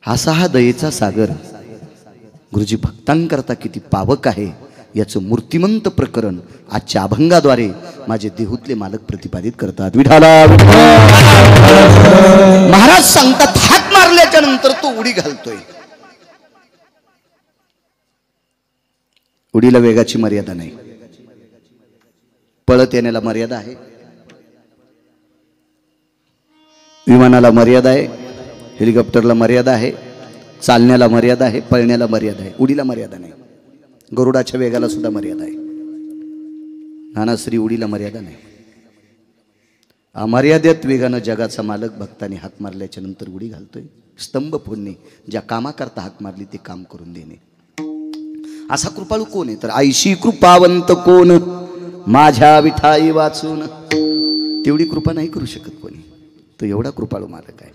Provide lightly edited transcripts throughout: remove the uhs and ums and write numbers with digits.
असा हा दयेचा सागर गुरुजी भक्तांकरता किती पावक आहे याचं मूर्तिमंत प्रकरण आजच्या अभंगाद्वारे माझे देहूतले मालक प्रतिपादित करतात. विठाला महाराज सांगतात हात मारल्याच्या नंतर तो उडी घालतोय. उडीला वेगाची मर्यादा नाही, पळत येण्याला मर्यादा आहे, विमानाला मर्यादा आहे, हेलिकॉप्टरला मर्यादा आहे, चालण्याला मर्यादा आहे, पळण्याला मर्यादा आहे, उडीला मर्यादा नाही. गरुडाच्या वेगाला सुद्धा मर्यादा आहे. नानाश्री उडीला मर्यादा नाही. अमर्यादित वेगानं जगाचा मालक भक्तांनी हाक मारल्याच्या नंतर उडी घालतोय. स्तंभ फोडणे, ज्या कामाकरता हाक मारली ते काम करून देणे. असा कृपाळू कोण आहे तर आईशी कृपावंत कोण माझ्या विठाई वाचून. तेवढी कृपा नाही करू शकत कोणी, तो एवढा कृपाळू मालक आहे.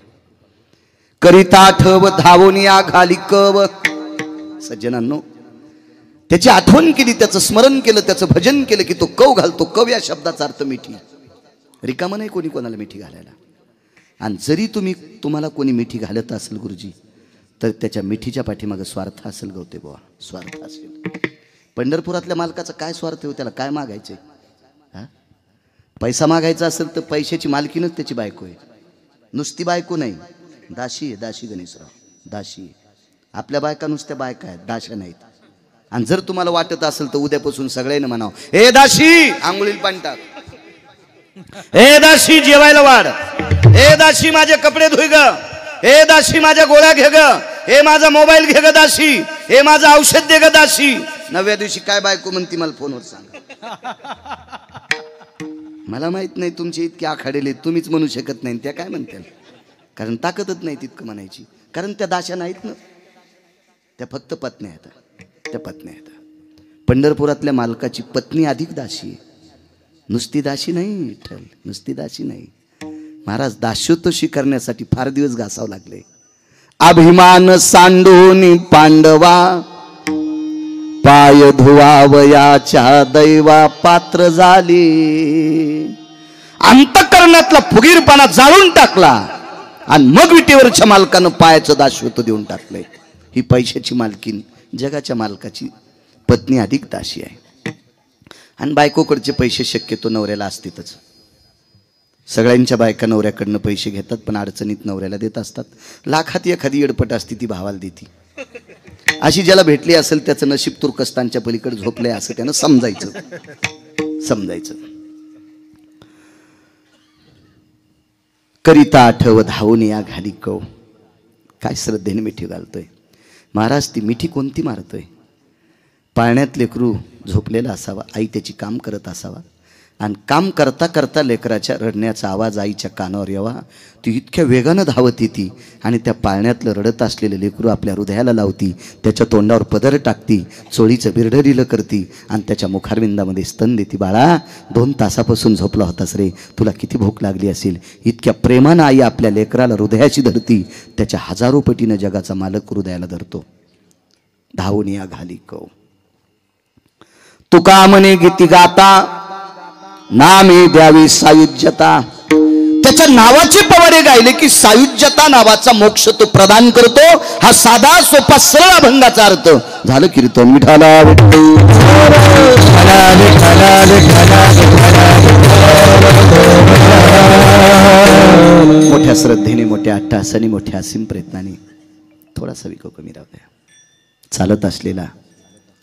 करिता ठव धावून या घाली कव. सज्जनांनो, त्याची आठवण केली, त्याचं स्मरण केलं, त्याचं भजन केलं की तो कव घालतो. कव या शब्दाचा अर्थ मिठी. रिकामं नाही कोणी कोणाला मिठी घालायला. आणि जरी तुम्हाला कोणी मिठी घालत असेल गुरुजी तर त्याच्या मिठीच्या पाठीमागे स्वार्थ असेल. गवते बुवा, स्वार्थ असेल. पंढरपुरातल्या मालकाचा काय स्वार्थ आहे? त्याला काय मागायचंय? पैसा मागायचा असेल तर पैशाची मालकीनच त्याची बायको आहे. नुसती बायको नाही, दाशी आहे. दाशी गणेशराव, दाशी आहे. आपल्या बायका नुसत्या बायका आहेत, दाशा नाहीत. आणि जर तुम्हाला वाटत असेल तर उद्यापासून सगळ्यांना म्हणावं, ए दाशी आंघोळीला पाणी टाक, ए दाशी जेवायला वाढ, ए दाशी माझे कपडे धुई ग, ए दाशी माझ्या गोळ्या घे ग, हे माझा मोबाईल घे ग दाशी, हे माझं औषध दे ग दाशी. 9व्या दिवशी काय बायको म्हणती मला फोनवर सांग. मला माहित नाही तुमचे इतके आखाडेले, तुम्हीच म्हणू शकत नाही. त्या काय म्हणतील? कारण ताकदच नाही तितकं म्हणायची. कारण त्या दाशा नाहीत ना, त्या फक्त पत्न्या आहेत. त्या पत्न्या आहेत. पंढरपुरातल्या मालकाची पत्नी अधिक दाशी आहे. नुसती दाशी नाही विठ्ठल, नुसती दाशी नाही. महाराज दास्योतशी करण्यासाठी फार दिवस घासावं लागले. अभिमान सांडून पांडवा पाय धुवावयाच्या दैवा पात्र झाली. अंतःकरणातला फुगीरपणा जाळून टाकला आणि मग विटेवरच्या मालकानं पायाचं दास्योत देऊन टाकलंय. ही पैशाची मालकीन जगाच्या मालकाची पत्नी अधिक दाशी आहे. आणि बायकोकडचे पैसे शक्यतो नवऱ्याला असतीतच. सगळ्यांच्या बायका नवऱ्याकडनं पैसे घेतात पण अडचणीत नवऱ्याला देत असतात. लाखात एखादी एडपट असती ती भावाला देती. अशी ज्याला भेटली असेल त्याचं नशीब तुर्कस्तानच्या पलीकडे झोपलंय असं त्यानं समजायचं. करिता आठव धावून या घाली कव. काय श्रद्धेने मिठी घालतोय महाराज. ती मिठी कोणती मारतोय? पाळण्यात लेकरू झोपलेला असावा, आई त्याची काम करत असावा आणि काम करता करता लेकराच्या रडण्याचा आवाज आईच्या कानावर यावा. ती इतक्या वेगानं धावत येते आणि त्या पाळण्यातलं रडत असलेलं लेकरू आपल्या हृदयाला लावती, त्याच्या तोंडावर पदर टाकती, चोळीचं बिरडरिलं करती आणि त्याच्या मुखारविंदामध्ये स्तन देती. बाळा 2 तासापासून झोपला होतास रे, तुला किती भूक लागली असेल. इतक्या प्रेमानं आई आपल्या लेकराला हृदयाशी धरती. त्याच्या हजारो पटीनं जगाचा मालक हृदयाला धरतो. धावून या घाली कव. तुका म्हणे गीती गाता नामे द्यावी सायुज्यता. त्याच्या नावाचे पवाडे गायले की सायुज्यता नावाचा मोक्ष तो प्रदान करतो. हा साधा सोपा सरळ अभंगाचा अर्थ. झालं कीर्तन. विठाला मोठ्या श्रद्धेने, मोठ्या अट्टहासाने, मोठ्या असीम प्रयत्नाने थोडासा विको कमी राहू द्या. चालत असलेला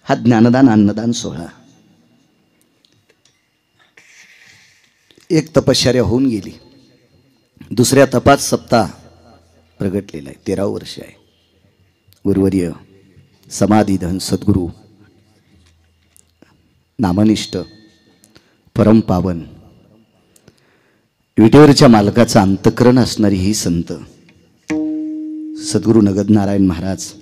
हा ज्ञानदान अन्नदान सोहळा एक तपश्चर्या होऊन गेली. दुसऱ्या तपात सप्ताह प्रगटलेला आहे. 13 वर्ष आहे. गुरुवर्य समाधीधन सद्गुरू नामनिष्ठ परमपावन विटेवरच्या मालकाचं अंतःकरण असणारी ही संत सद्गुरू नगदनारायण महाराज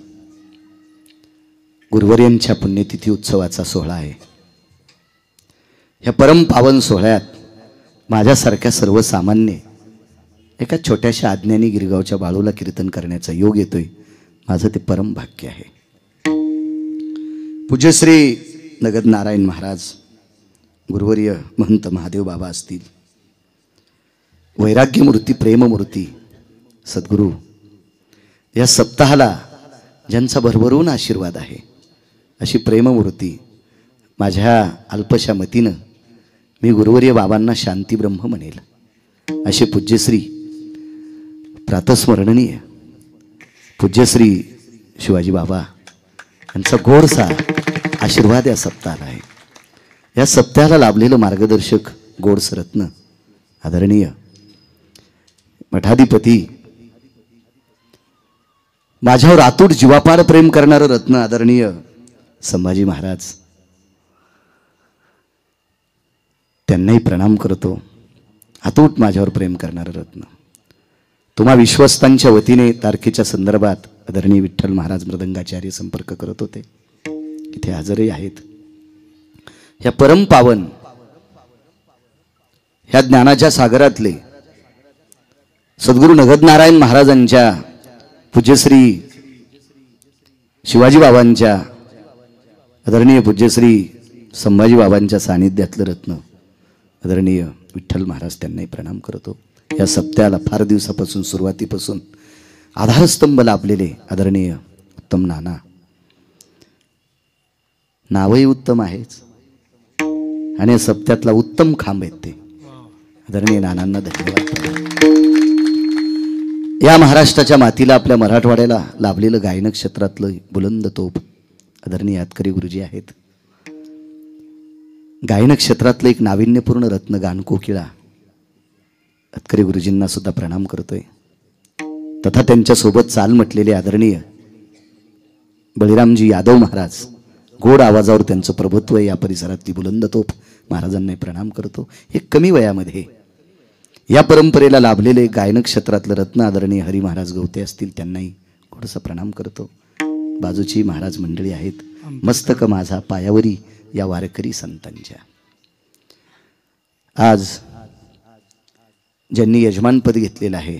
गुरुवर्यांच्या पुण्यतिथी उत्सवाचा सोहळा आहे. ह्या परमपावन सोहळ्यात माझ्यासारख्या सर्वसामान्य एका छोट्याशा आज्ञानी गिरगावच्या बाळूला कीर्तन करण्याचा योग येतोय. माझं ते परम भाग्य आहे. पूज्यश्री नगदनारायण महाराज गुरुवर्य महंत महादेव बाबा असतील, वैराग्यमूर्ती प्रेममूर्ती सद्गुरू या सप्ताहाला ज्यांचा भरभरून आशीर्वाद आहे अशी प्रेममूर्ती माझ्या अल्पशा मतीनं मी गुरुवर्य बाबांना शांती ब्रह्म म्हणेल. असे पूज्यश्री प्रातस्मरणीय पूज्यश्री शिवाजी बाबा यांचा गोडसा आशीर्वाद या सप्ताहाला आहे. या सप्ताहाला लाभलेलं मार्गदर्शक गोडस रत्न आदरणीय मठाधिपती माझ्यावर अतूट जीवापाड प्रेम करणारं रत्न आदरणीय संभाजी महाराज, त्यांनाही प्रणाम करतो. अतूट माझ्यावर प्रेम करणारं रत्न. तुम्हा विश्वस्तांच्या वतीने तारखेच्या संदर्भात आदरणीय विठ्ठल महाराज मृदंगाचार्य संपर्क करत होते, इथे हजरही आहेत. ह्या परमपावन ह्या ज्ञानाच्या सागरातले सद्गुरू नगदनारायण महाराजांच्या पूज्यश्री शिवाजी बाबांच्या आदरणीय पूज्यश्री संभाजी बाबांच्या सानिध्यातलं रत्न आदरणीय विठ्ठल महाराज, त्यांनाही प्रणाम करतो. या सप्त्याला फार दिवसापासून सुरुवातीपासून आधारस्तंभ लाभलेले आदरणीय उत्तम नाना, नावही उत्तम आहेच आणि या सप्त्यातला उत्तम खांब आहेत ते आदरणीय नानांना धन्यवाद. या महाराष्ट्राच्या मातीला आपल्या मराठवाड्याला लाभलेलं गायन क्षेत्रातलं बुलंद तोप आदरणीय यातकरी गुरुजी आहेत. गायन क्षेत्रातलं एक नाविन्यपूर्ण रत्न गान कोकिळा यातकरी गुरुजींना सुद्धा प्रणाम करतोय. तथा त्यांच्यासोबत चाल म्हटलेले आदरणीय बळीरामजी यादव महाराज, गोड आवाजावर त्यांचं प्रभुत्व या परिसरातली बुलंद तोप महाराजांनाही प्रणाम करतो. हे कमी वयामध्ये या परंपरेला लाभलेले गायन क्षेत्रातलं रत्न आदरणीय हरी महाराज गवते असतील, त्यांनाही थोडंसं प्रणाम करतो. बाजूची महाराज मंडळी आहेत. मस्तक माझा पायावरी या वारकरी संतांच्या. आज ज्यांनी यजमानपद घेतलेलं आहे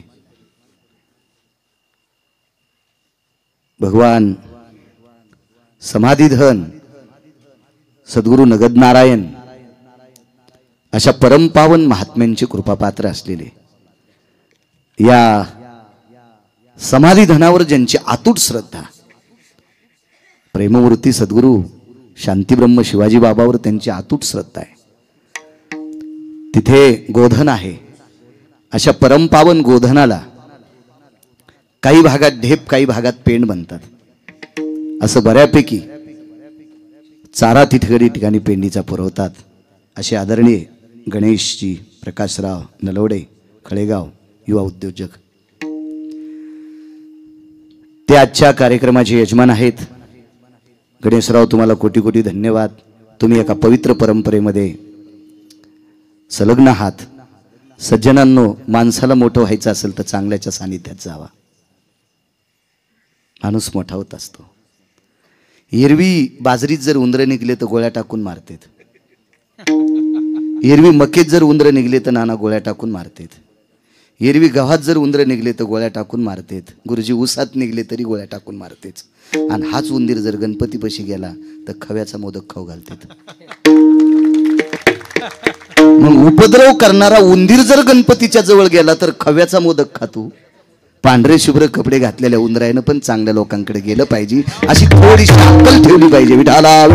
भगवान समाधीधन सद्गुरू नगदनारायण अशा परमपावन महात्म्यांची कृपापात्र असलेले या समाधीधनावर ज्यांची अतूट श्रद्धा, प्रेममूर्ती सद्गुरू शांतीब्रह्म शिवाजी बाबावर त्यांची अतूट श्रद्धा आहे, तिथे गोधन आहे. अशा परमपावन गोधनाला काही भागात ढेप काही भागात पेंड बनतात. असं बऱ्यापैकी चारा तिथगडी ठिकाणी पेंडीचा पुरवतात असे आदरणीय गणेशजी प्रकाशराव नलवडे खळेगाव युवा उद्योजक, ते आजच्या कार्यक्रमाचे यजमान आहेत. गणेशराव, तुम्हाला कोटी कोटी धन्यवाद. तुम्ही एका पवित्र परंपरेमध्ये संलग्न आहात. सज्जनांनो, माणसाला मोठं व्हायचं असेल तर चांगल्याच्या सानिध्यात जावा. माणूस मोठा होत असतो. एरवी बाजरीत जर उंदरं निघले तर गोळ्या टाकून मारतात. एरवी मकेत जर उंदरं निघले तर नाना गोळ्या टाकून मारतात. एरवी गव्हात जर उंदरं निघले तर गोळ्या टाकून मारतात. गुरुजी ऊसात निघले तरी गोळ्या टाकून मारतेच. आणि हाच उंदीर जर गणपतीपाशी गेला तर खव्याचा मोदक खाऊ घालतात. मग उपद्रव करणारा उंदीर जर गणपतीच्या जवळ गेला तर खव्याचा मोदक खातो. पांढरे शुभ्र कपडे घातलेल्या उंदरायनं पण चांगल्या लोकांकडे गेलं पाहिजे, अशी थोडीशी अक्कल ठेवली पाहिजे. विठाला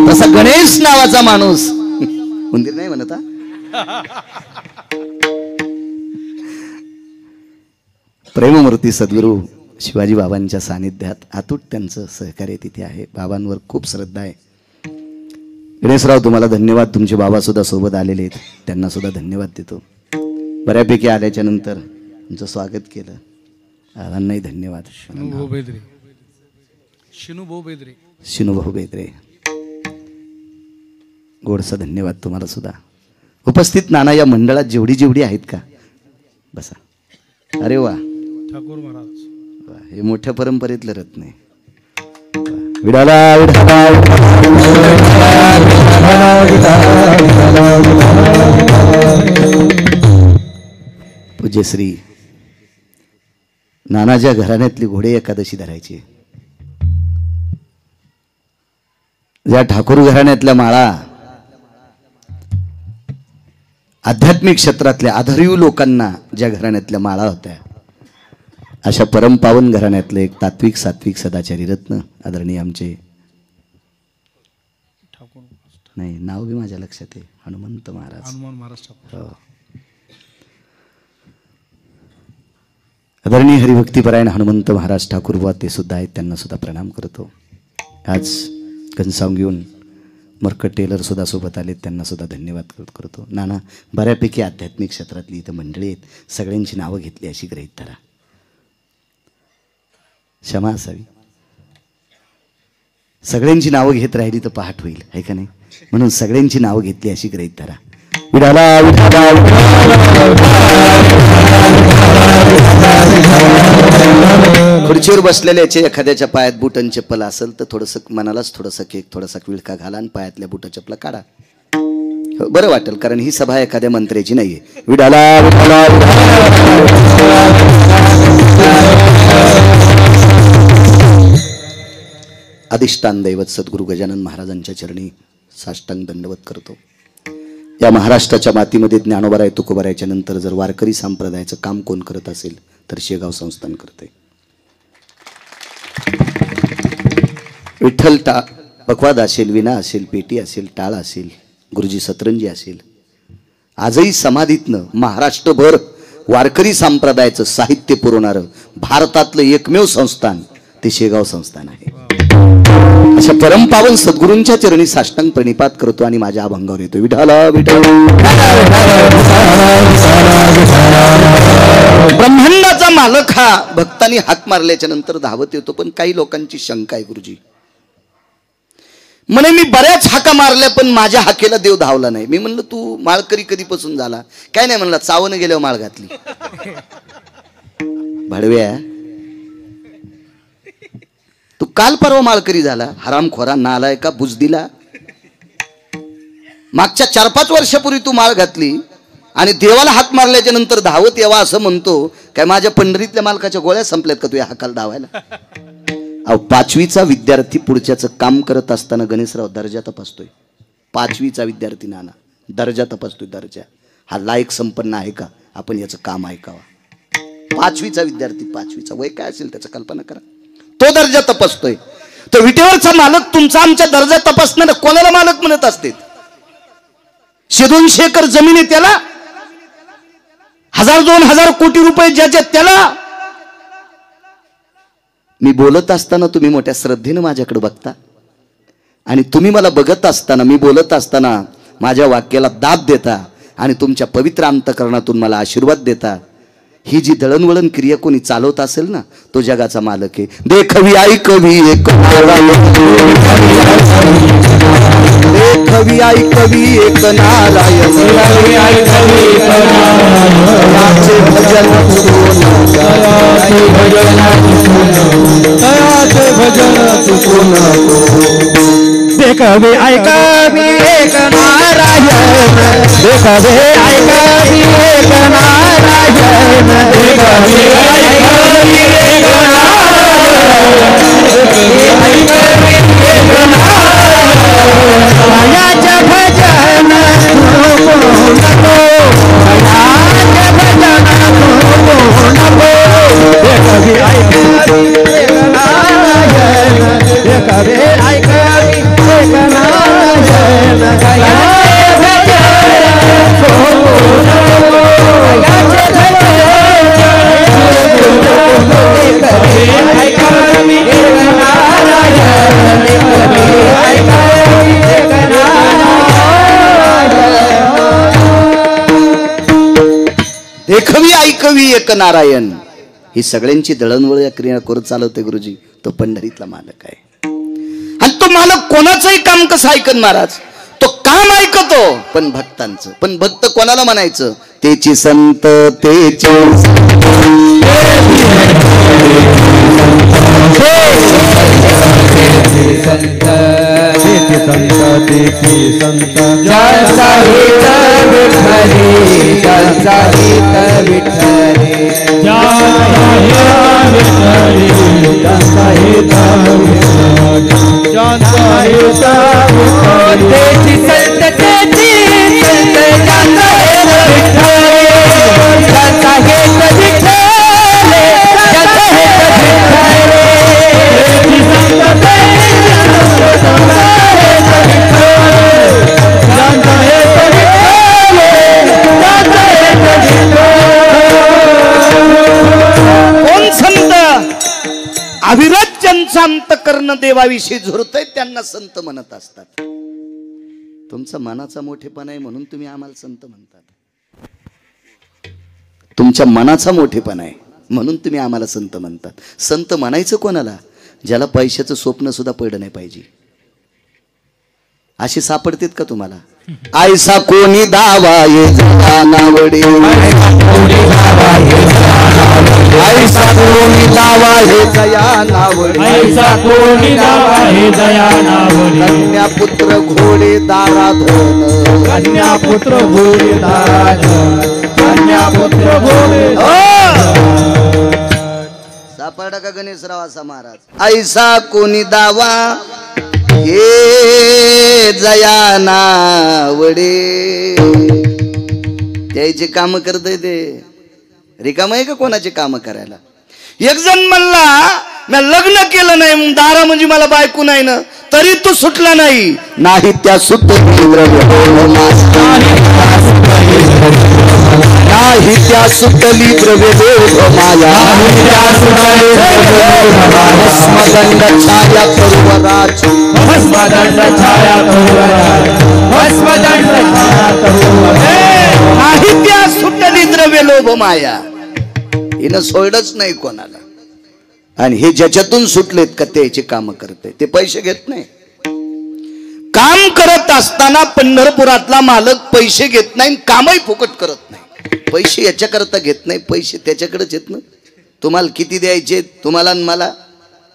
तसा गणेश नावाचा माणूस उंदीर नाही म्हणता. प्रेममूर्ती सद्गुरू शिवाजी बाबांच्या सानिध्यात अतूट त्यांचं सहकार्य तिथे आहे. बाबांवर खूप श्रद्धा आहे. गणेशराव, तुम्हाला धन्यवाद. तुमचे बाबा सुद्धा सोबत आलेले आहेत, त्यांना सुद्धा धन्यवाद देतो. बऱ्यापैकी आल्याच्या नंतर तुमचं स्वागत केलं. बाबांनाही धन्यवाद. शिनूभाऊ बेदरे, गोडसा धन्यवाद तुम्हाला सुद्धा. उपस्थित नाना या मंडळात जेवढी जेवढी आहेत का बसा. अरे वा, ठाकूर महाराज, हे मोठ्या परंपरेतलं रत्न आहे. पूज्यश्री नानाच्या घराण्यातली घोडे एकादशी धरायची. ज्या ठाकूर घराण्यातल्या माळा आध्यात्मिक क्षेत्रातल्या आधारीव लोकांना ज्या घराण्यातल्या माळा होत्या, अशा परमपावन घराण्यातलं एक तात्विक सात्विक सदाचारी रत्न आदरणीय आमचे, नाही नाव बी माझ्या लक्षात आहे, हनुमंत महाराज. आदरणीय हरिभक्तीपरायण हनुमंत महाराज ठाकूर बुवा ते सुद्धा आहेत, त्यांना सुद्धा प्रणाम करतो. आज घनसावून घेऊन मरकट टेलर सुद्धा सोबत आलेत, त्यांना सुद्धा धन्यवाद करतो. नाना बऱ्यापैकी आध्यात्मिक क्षेत्रातली इथं मंडळी आहेत, सगळ्यांची नावं घेतली अशी गृहीत धरा, क्षमा असावी. सगळ्यांची नावं घेत राहिली तर पहाट होईल, आहे का नाही? म्हणून सगळ्यांची नावं घेतली अशी गृहीत धरा. खुर्चीवर बसलेल्याचे एखाद्याच्या पायात बूट आणि चप्पल असेल तर थोडंसं मनालाच थोडंसं केक, थोडासा विळखा घाला आणि पायातल्या बुटा चप्पला काढा, बरं वाटेल. कारण ही सभा एखाद्या मंत्र्याची नाहीये. विडाला अधिष्ठान दैवत सद्गुरू गजानन महाराजांच्या चरणी साष्टांग दंडवत करतो. या महाराष्ट्राच्या मातीमध्ये ज्ञानोबराय तुकोबरायच्या नंतर जर वारकरी संप्रदायाचं काम कोण करत असेल तर शेगाव संस्थान करते. विठ्ठल पकवाद असेल, विना असेल, पेटी असेल, टाळ असेल, गुरुजी सतरंजी असेल, आजही समाधीतनं महाराष्ट्रभर वारकरी संप्रदायाचं साहित्य पुरवणारं भारतातलं एकमेव संस्थान ते शेगाव संस्थान आहे. अशा परमपावन सद्गुरूंच्या चरणी साष्टांग प्रणिपात करतो आणि माझ्या अभंगावर येतो. विठाला विठ्ठल. ब्रह्मांडाचा मालक हा भक्तांनी हाक मारल्याच्या नंतर धावत येतो. पण काही लोकांची शंका आहे, गुरुजी म्हणे मी बऱ्याच हाका मारल्या पण माझ्या हाकेला देव धावला नाही. मी म्हणलं तू माळकरी कधीपासून झाला? काय नाही म्हणला, चावनं गेल्यावर माळ घातली. भाडव्या, तू काल परवा माळकरी झाला, हरामखोरा, नालायका, बुजदिला. मागच्या 4-5 वर्षापूर्वी तू माळ घातली आणि देवाला हाक मारल्याच्या नंतर धावत यावा असं म्हणतो. काय माझ्या पंढरीतल्या मालकाच्या गोळ्या संपल्यात का तू या हाकाला धावायला? अहो, 5वीचा विद्यार्थी पुढच्याचं काम करत असताना गणेशराव दर्जा तपासतोय. 5वीचा विद्यार्थी नाना दर्जा तपासतोय. दर्जा हा लायक संपन्न आहे का? आपण याचं काम ऐकावा. 5वीचा विद्यार्थी, 5वीचा वय काय असेल त्याचं कल्पना करा, तो दर्जा तपासतोय. तर विटेवरचा मालक तुमचा आमच्या दर्जा तपासणार कोणाला मालक म्हणत असते? 100-200 एकर जमीन आहे त्याला, 1000-2000 कोटी रुपये ज्याच्या त्याला. मी बोलत असताना तुम्ही मोठ्या श्रद्धेनं माझ्याकडे बघता आणि तुम्ही मला बघत असताना, मी बोलत असताना माझ्या वाक्याला दाब देता आणि तुमच्या पवित्र अंतःकरणातून मला आशीर्वाद देता. ही जी दळणवळण क्रिया कोणी चालवत असेल ना, तो जगाचा मालक आहे. देखवी ऐकवी एक नारायण, देखवी ऐकवी एक नारायण, याचे भजन देखवी ऐकवी एक नारायण, देखवी ऐकवी एक नारायण, देखवी ऐकवी एक नारायण, याचे भजन नको नको, याचे भजन नको नको, देखवी ऐकवी एक नारायण, देखवी ऐकवी एक नारायण, याचे भजन नको नको, याचे देखवी ऐकवी एक नारायण. ही सगळ्यांची दळणवळ या क्रिया करत चालवते गुरुजी. तो पंढरीतला मालक आहे. आणि तो मालक कोणाचंही काम कसं ऐकन महाराज? तो काम ऐकतो पण भक्तांचं. पण भक्त कोणाला म्हणायचं? तेची संत, तेची संत पूर्ण देवाविषयी झुरतय त्यांना संत म्हणत असतात. तुमचा मनाचा मोठेपणा आहे म्हणून तुम्ही आम्हाला संत म्हणतात. तुमच्या मनाचा मोठेपणा आहे म्हणून तुम्ही आम्हाला संत म्हणतात. संत म्हणायचं कोणाला? ज्याला पैशाचं स्वप्न सुद्धा पडलं नाही पाहिजे. अशी सापडतेत का तुम्हाला? आयसा कोणी दावा ये नावडे, आयसा कोणी दावा हे जया नावडे, ऐसा कोणी दावा हे दया नावडे. कन्या पुत्र घोडे दाराधन, कन्या पुत्र घोडे दाराधन, कन्या पुत्र घोडे. सापडा का गणेशराव असा महाराज? ऐसा कोणी दावा हे जया नावडे. त्याचे काम करतय ते रिकाम आहे का कोणाचे काम करायला? एक जण म्हणला मी लग्न केलं नाही, दारा म्हणजे मला बायको नाही ना, तरी तो सुटला नाही. नाही त्या सुटली नाही त्या सुटली द्रव्य माया, भस्मदंड छाया तरुवराज, भस्मदंड छाया तरुवराज, भस्मदंड छाया तरुवराज. नाही त्या सुटली द्रव्य लोभ माया. हिनं सोडच नाही कोणाला. आणि हे ज्याच्यातून सुटलेत का त्याचे काम करते, ते पैसे घेत नाही. काम करत असताना पंढरपुरातला मालक पैसे घेत नाही, कामही फुकट करत नाही. पैसे याच्याकरता घेत नाही, पैसे त्याच्याकडेच येत ना. तुम्हाला किती द्यायचे तुम्हाला आणि मला,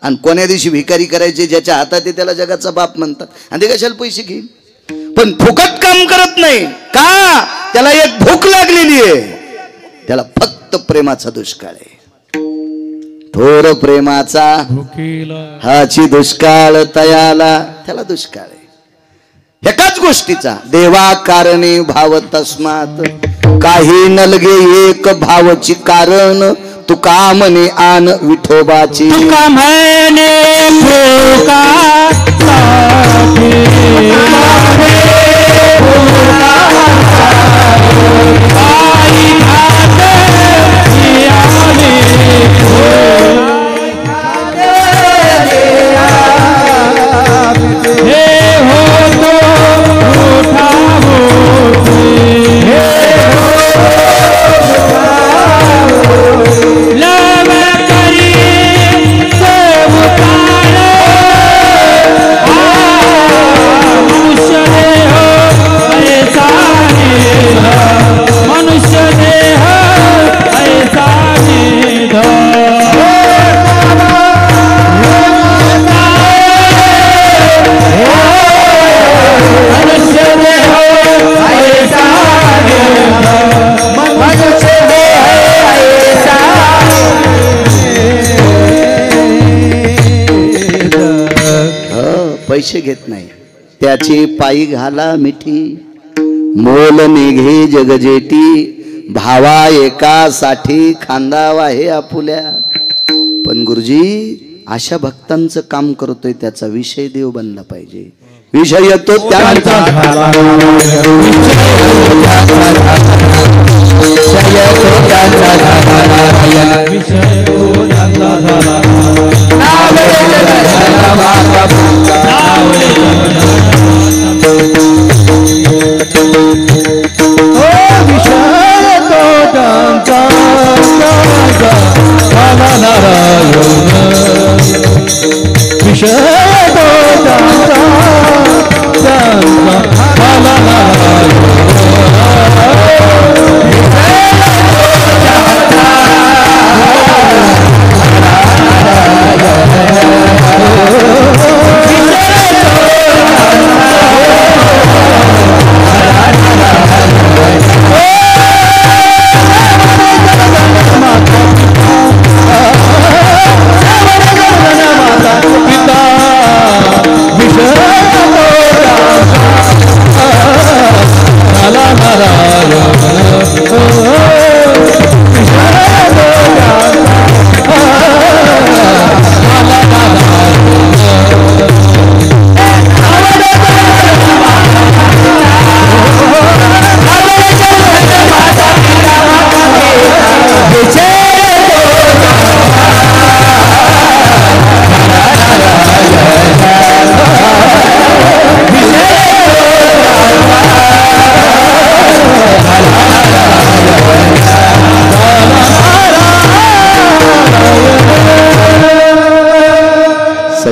आणि कोण्या दिवशी भिकारी करायचे ज्याच्या हातात आहे त्याला जगाचा बाप म्हणतात. आणि ते कशाला पैसे घेईल? पण फुकट काम करत नाही का? त्याला एक भूक लागलेली आहे, त्याला फक्त प्रेमाचा दुष्काळ आहे. थोर प्रेमाचा हाची दुष्काळ तयाला, त्याला दुष्काळ आहे. एकाच गोष्टीचा देवा कारणे भाव तस्मात, काही नलगे एक भावची कारण, तुका म्हणे आन विठोबाची. तुका म्हणे पैसे घेत नाही, त्याची पायी घाला मिठी, मोल निघे जगजेटी, भावा एकासाठी खांदावा हे आपुल्या. पण गुरुजी अशा भक्तांचं काम करतोय त्याचा विषय देव बनला पाहिजे. विषय येतो त्यांचा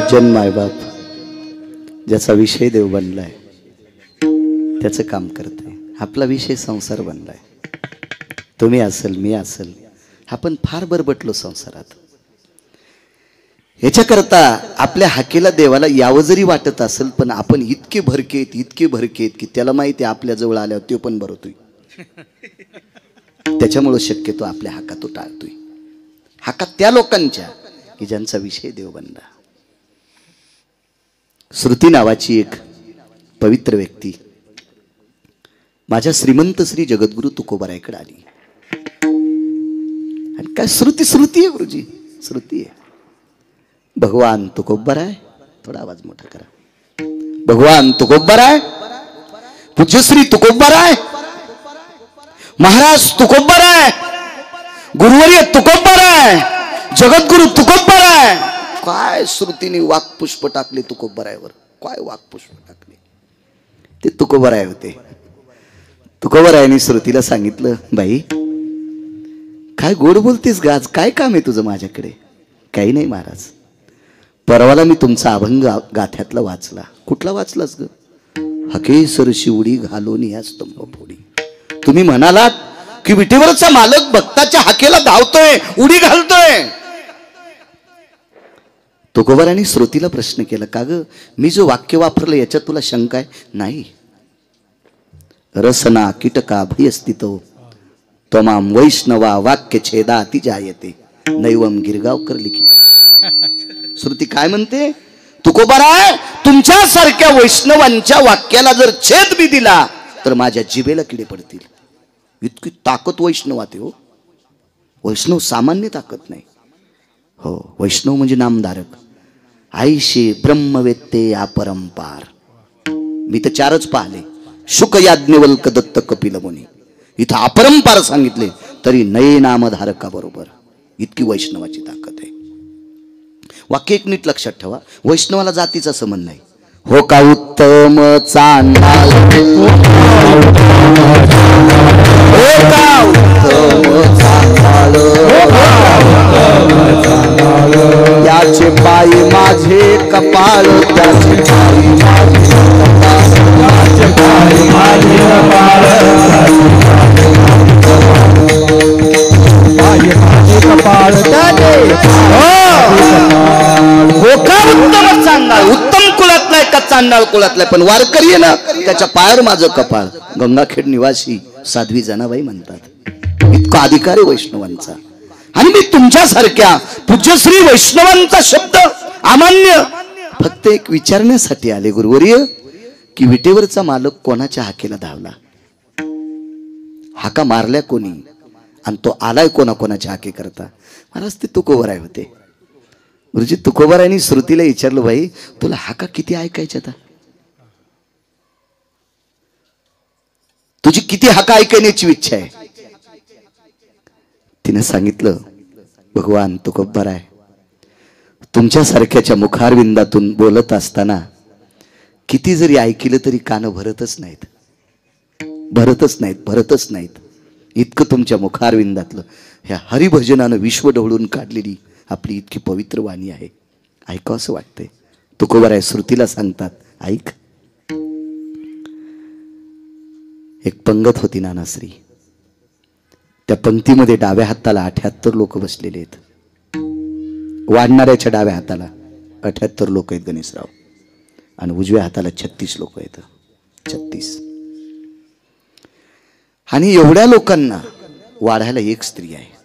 सज्जन मायबाप ज्याचा विषय देव बनलाय त्याचं काम करते. आपला विषय संसार बनलाय. तुम्ही असेल मी असेल आपण फार बरबटलो संसारात. याच्याकरता आपल्या हाकेला देवाला यावं जरी वाटत असेल पण आपण इतके भरकेत की त्याला माहिती आपल्या जवळ आल्यावर तो पण भरतोय. त्याच्यामुळे शक्यतो आपल्या हाका तो टाळतोय. हाका त्या लोकांच्या की ज्यांचा विषय देव बनला. श्रुती नावाची एक पवित्र व्यक्ती माझ्या श्रीमंत श्री जगद्गुरु तुकोबारायकडे आली. आणि काय श्रुती आहे गुरुजी, श्रुती आहे. भगवान तुकोबाराय, थोडा आवाज मोठा करा. भगवान तुकोबाराय, पूज्यश्री तुकोबाराय, महाराज तुकोबाराय, गुरुवर्य तुकोबाराय, जगद्गुरु तुकोबाराय. काय श्रुतीने वाक्पुष्प टाकले तुकोबारायवर. काय वाक्पुष्प टाकले. ते तुकोबाराय होते. तुकोबारायांनी श्रुतीला सांगितलं, बाई काय गोड बोलतेस गाज, काय काम आहे तुझं माझ्याकडे. काही नाही महाराज, परवाला मी तुमचा अभंग गाथ्यातला वाचला. कुठला वाचलास ग. हकेसर शिवडी घालून या स्तंभ फोडी. तुम्ही म्हणालात की विटेवरचा मालक भक्ताच्या हाकेला धावतोय, उडी घालतोय. तुकोबारांनी श्रुतीला प्रश्न केला, का ग मी जो वाक्य वापरलं याच्यात तुला शंका आहे. नाही. रसना कीटका भयस्थितो त्वमाम वैष्णवा वाक्य छेदा अति जायते नैवम गिरगावकर लिखित. श्रुती काय म्हणते. तुकोबाराय तुमच्यासारख्या वैष्णवांच्या वाक्याला जर छेद बी दिला तर माझ्या जिभेला किडे पडतील. इतकी ताकद वैष्णवात आहे हो. वैष्णव सामान्य ताकद नाही हो. वैष्णव म्हणजे नामधारक. आईशी ब्रह्मवेत्ते अपरंपार. मी तर 4च पाहिले. शुक याज्ञवल्क दत्त कपिल मुनी. इथं अपरंपार सांगितले तरी नये नामधारका बरोबर. इतकी वैष्णवाची ताकद आहे. वाक्य एक नीट लक्षात ठेवा. वैष्णवाला जातीचा संबंध नाही. हो का उत्तम चांडाळ, हो का उत्तम चांडाळ, त्याचे पायी माझे कपाळ, त्याचे पायी माझे कपाळ, त्याचे पायी माझे कपाळ, पायी माझे कपाळ, हो का उत्तम चांडाळ. उत्तम कुळातला आहे का चांडाळ कुळातला आहे, पण वारकरी आहे ना त्याच्या पायावर माझं कपाळ. गंगाखेड निवासी साध्वी जनाबाई म्हणतात. इतका अधिकार आहे वैष्णवांचा. आणि मी तुमच्यासारख्या पूज्यश्री वैष्णवांचा शब्द अमान्य फक्त एक विचारण्यासाठी आले गुरुवर्य की विटेवरचा मालक कोणाच्या हाकेला धावला. हाका मारल्या कोणी आणि तो आलाय कोणाच्या हाके करता. महाराज ते तुकोबाराय होते. गुरुजी तुकोबारायांनी श्रुतीला विचारलं, बाई तुला हाका किती ऐकायच्या आता. तुझी किती हाका ऐकण्याची इच्छा आहे. तिने सांगितलं, भगवान तुकोबाराय तुमच्यासारख्याच्या मुखारविंदातून बोलत असताना किती जरी ऐकलं तरी कान भरतच नाहीत. इतकं तुमच्या मुखारविंदातलं ह्या हरिभजनानं विश्व ढवळून काढलेली आपली इतकी पवित्र वाणी आहे. ऐकावं असं वाटतंय. तुकोबाराय श्रुतीला सांगतात, ऐक. एक पंगत होती नानाश्री. त्या पंक्तीमध्ये डाव्या हाताला 78 लोक बसलेले आहेत. वाढणाऱ्याच्या डाव्या हाताला 78 लोक आहेत गणेशराव, आणि उजव्या हाताला 36 लोक आहेत. 36. आणि एवढ्या लोकांना वाढायला एक स्त्री आहे.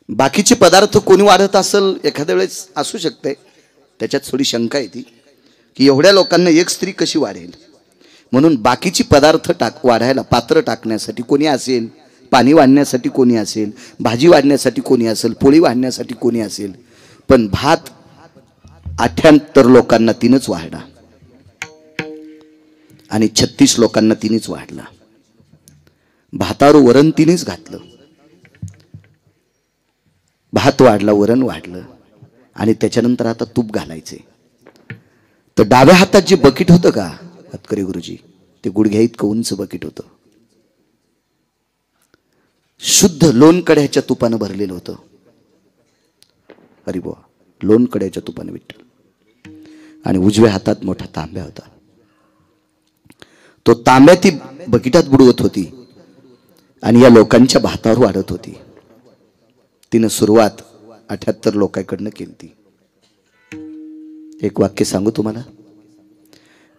बाकीचे पदार्थ कोणी वाढत असेल एखाद्या वेळेस असू शकते. त्याच्यात थोडी शंका येते की एवढ्या लोकांना एक स्त्री कशी वाढेल. म्हणून बाकीची पदार्थ वाढायला पात्र टाकण्यासाठी कोणी असेल, पाणी वाढण्यासाठी कोणी असेल, भाजी वाढण्यासाठी कोणी असेल, पोळी वाढण्यासाठी कोणी असेल. पण भात 78 लोकांना तिनंच वाढला आणि 36 लोकांना तिनेच वाढला. भातावर वरण तिनेच घातलं. भात वाढला, वरण वाढलं, आणि त्याच्यानंतर आता तूप घालायचे. तर डाव्या हातात जे बकेट होतं का हतकरी गुरुजी, ते गुडघ्या इतकं उंच बकेट होतं. शुद्ध लोणकड्याच्या तुपानं भरलेलं होतं. हरिबुवा. लोणकड्याच्या तुपाने विठ्ठल. आणि उजव्या हातात मोठा तांब्या होता. तो तांब्या ती बकिटात बुडवत होती आणि या लोकांच्या भातावर वाढत होती. तिनं सुरुवात 78 लोकांकडनं केली ती. एक वाक्य सांगू तुम्हाला,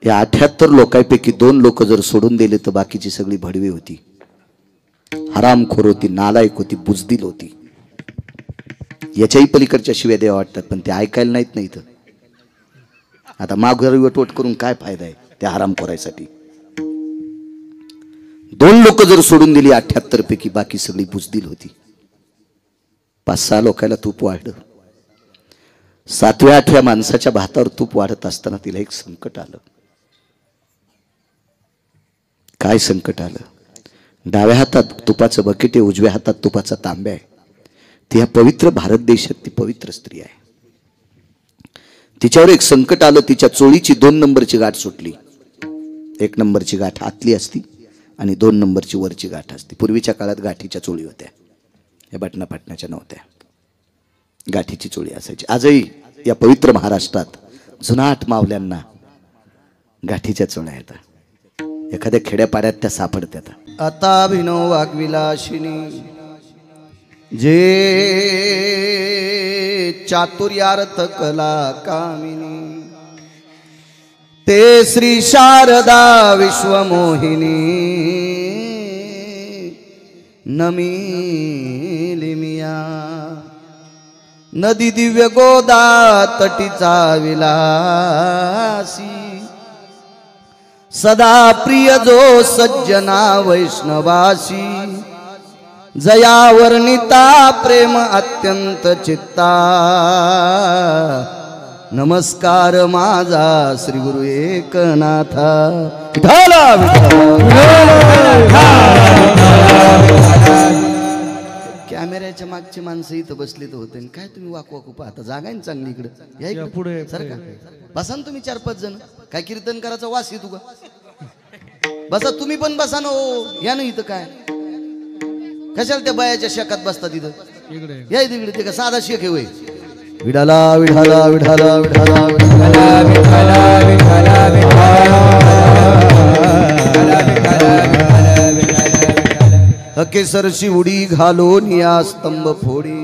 या 78 लोकांपैकी 2 लोक जर सोडून दिले तर बाकीची सगळी भडवी होती, हरामखोर होती, नालायक होती, बुजदिल होती. याच्याही पलीकडच्या शिव्या द्यावा वाटतात पण ते ऐकायला नाहीत. नाही तर आता माघार वटवट करून काय फायदा आहे त्या हरामखोरासाठी. 2 लोक जर सोडून दिली 78 पैकी बाकी सगळी बुजदिल होती. 5-6 लोकांना तूप वाढलं. 7व्या-8व्या माणसाच्या भातावर तूप वाढत असताना तिला एक संकट आलं. काय संकट आलं? डाव्या हातात तुपाचं बकेट आहे, उजव्या हातात तुपाचा तांब्या आहे. ती ह्या पवित्र भारत देशात ती पवित्र स्त्री आहे. तिच्यावर एक संकट आलं. तिच्या चोळीची 2 नंबरची गाठ सुटली. 1 नंबरची गाठ आतली असती आणि 2 नंबरची वरची गाठ असती. पूर्वीच्या काळात गाठीच्या चोळी होत्या, या बटना पाटण्याच्या नव्हत्या. गाठीची चोळी असायची. आजही या पवित्र महाराष्ट्रात जुनाट मावल्यांना गाठीच्या चोळ्या येतात. एखाद्या खेड्यापाड्यात त्या सापडतात. आता अभिनव वाग्विलाशिनी जे चातुर्यार्थ कला कामिनी ते श्री शारदा विश्वमोहिनी नमिली मिया. नदी दिव्य गोदा तटीचा विलासी सदा प्रिय जो सज्जना वैष्णवासी जया वर्णिता प्रेम अत्यंत चित्ता. नमस्कार माझा श्री गुरु एकनाथा. विठाला कॅमेऱ्याच्या मागची माणसं इथं बसली तर होते. काय तुम्ही वाकू पाहता? जागा आहे चांगली इकडे. या इकडे पुढे सर का बसा ना तुम्ही 4-5 जण. काय कीर्तन करायचा वास येतो का? बसा तुम्ही पण बसा ना. हो या ना इथं. काय कशाला त्या बायाच्या शेकात बसतात इथं? या इथे इकडे. ते का साधा शेक आहे? विठाला विठाला विठाला विठाला केसरशी उडी घालून या स्तंभ फोडी.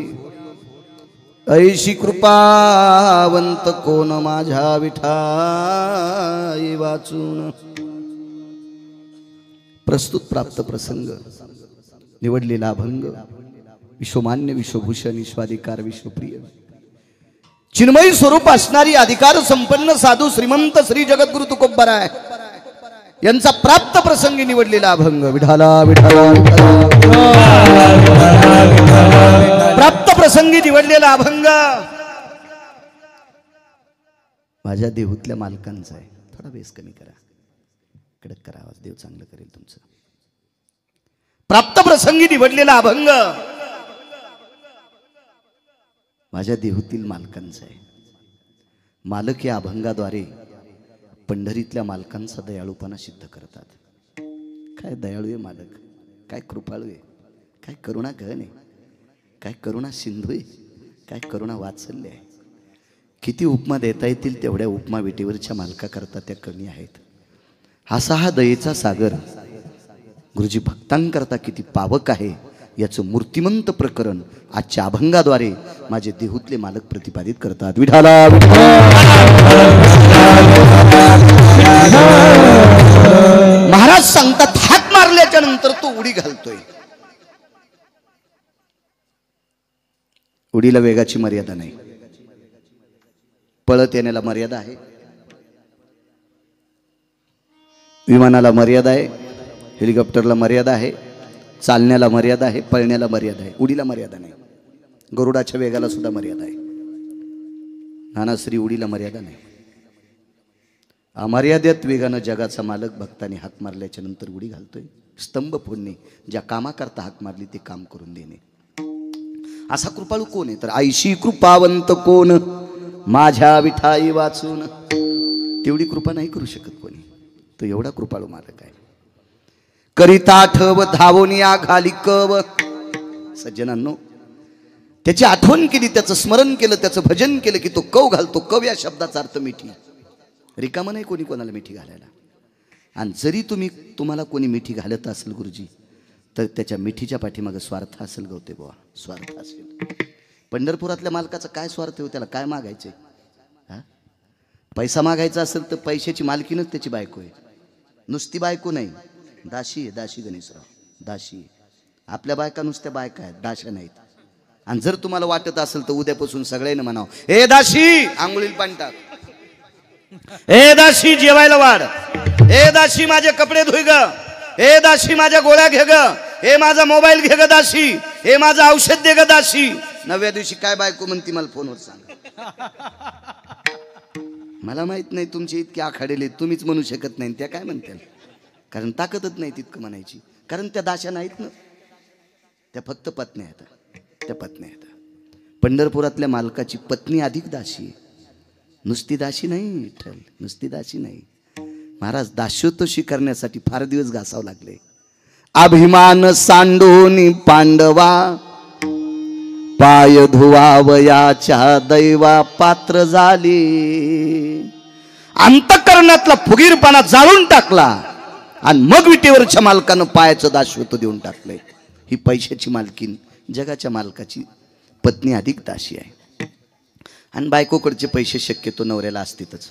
ऐशी कृपावंत कोण माझ्या विठाई वाचून. प्रस्तुत प्राप्त प्रसंग निवडलेला अभंग विश्वमान्य विश्वभूषण विश्वाधिकार विश्वप्रिय चिन्मयी स्वरूप असणारी अधिकार संपन्न साधू श्रीमंत श्री जगद्गुरु तुकोबराय यांचा प्राप्त प्रसंगी निवडलेला अभंग. विठाला विठाला प्राप्त प्रसंगी निवडलेला अभंग माझ्या देहूतल्या मालकांचा आहे. थोडा बेस कमी करा, कडक करा आवाज. देव चांगलं करेल तुमचं. प्राप्त प्रसंगी निवडलेला अभंग माझ्या देहूतील मालकांचा आहे. मालक या अभंगाद्वारे पंढरीतल्या मालकांचा दयाळूपणा सिद्ध करतात. काय दयाळू आहे मालक, काय कृपाळू आहे, काय करुणा गहन आहे, काय करुणा सिंधू आहे, काय करुणा वात्सल्य आहे. किती उपमा देता येतील तेवढ्या उपमा विटेवरच्या मालकाकरता त्या कमी आहेत. असा हा दयेचा सागर गुरुजी भक्तांकरता किती पावक आहे याचं मूर्तिमंत प्रकरण आजच्या अभंगाद्वारे माझे देहूतले मालक प्रतिपादित करतात. विठाला महाराज सांगतात हात मारल्याच्या नंतर तो उडी घालतोय. उडीला वेगाची मर्यादा नाही, पळत येण्याला मर्यादा आहे, विमानाला मर्यादा आहे, हेलिकॉप्टरला मर्यादा आहे, चालण्याला मर्यादा आहे, पळण्याला मर्यादा आहे. उडीला मर्यादा नाही. गरुडाच्या वेगाला सुद्धा मर्यादा आहे. नानाश्री उडीला मर्यादा नाही. अमर्यादित वेगानं जगाचा मालक भक्तांनी हाक मारल्याच्या नंतर उडी घालतोय. स्तंभ फोडणे, ज्या कामाकरता हाक मारली ते काम करून देणे. असा कृपाळू कोण आहे? तर आईशी कृपावंत कोण माझ्या विठाई वाचून. तेवढी कृपा नाही करू शकत कोणी. तो एवढा कृपाळू मालक आहे. करिता ठव धावून या घाली कव. सज्जनांनो, त्याची आठवण केली, त्याचं स्मरण केलं, त्याचं भजन केलं की तो कव घालतो. कव या शब्दाचा अर्थ मिठी. रिकामं नाही कोणी कोणाला मिठी घालायला. आणि जरी तुम्हाला कोणी मिठी घालत असेल गुरुजी, तर त्याच्या मिठीच्या पाठीमागं स्वार्थ असेल गवते बुवा, स्वार्थ असेल. पंढरपुरातल्या मालकाचा काय स्वार्थ आहे? त्याला काय मागायचे? हा, पैसा मागायचा असेल तर पैशाची मालकीनच त्याची बायको आहे. नुसती बायको नाही, दाशी आहे. दाशी गणेशराव, दाशी आहे. आपल्या बायका नुसत्या बायका आहेत, दाशा नाहीत. आणि जर तुम्हाला वाटत असेल तर उद्यापासून सगळ्यांना म्हणावं, ए दाशी आंघोळीला पाणी टाक, ए दाशी जेवायला वाढ, ए दाशी माझे कपडे धुई ग, ए दाशी माझ्या गोळ्या घे ग, हे माझा मोबाईल घे ग दाशी, हे माझं औषध दे ग दाशी. 9व्या दिवशी काय बायको म्हणती मला फोनवर सांग. मला माहित नाही तुमचे इतके आखाडेले, तुम्हीच म्हणू शकत नाही. त्या काय म्हणतील? कारण ताकदच नाही तितकं म्हणायची. कारण त्या दाशा नाहीत ना, त्या फक्त पत्नी आहेत. त्या पत्नी आहेत. पंढरपुरातल्या मालकाची पत्नी अधिक दाशी आहे. नुसती दाशी नाही विठ्ठल, नुसती दाशी नाही. महाराज दास्योतोषी करण्यासाठी फार दिवस घासावं लागले. अभिमान सांडून पांडवा, पाय धुवावयाच्या दैवा पात्र झाली. अंतःकरणातला फुगीरपणा जाळून टाकला आणि मग विटेवरच्या मालकानं पायाचं दास्यत्व देऊन टाकलंय. ही पैशाची मालकीन, जगाच्या मालकाची पत्नी अधिक दाशी आहे. आणि बायकोकडचे पैसे शक्यतो नवऱ्याला असतीतच.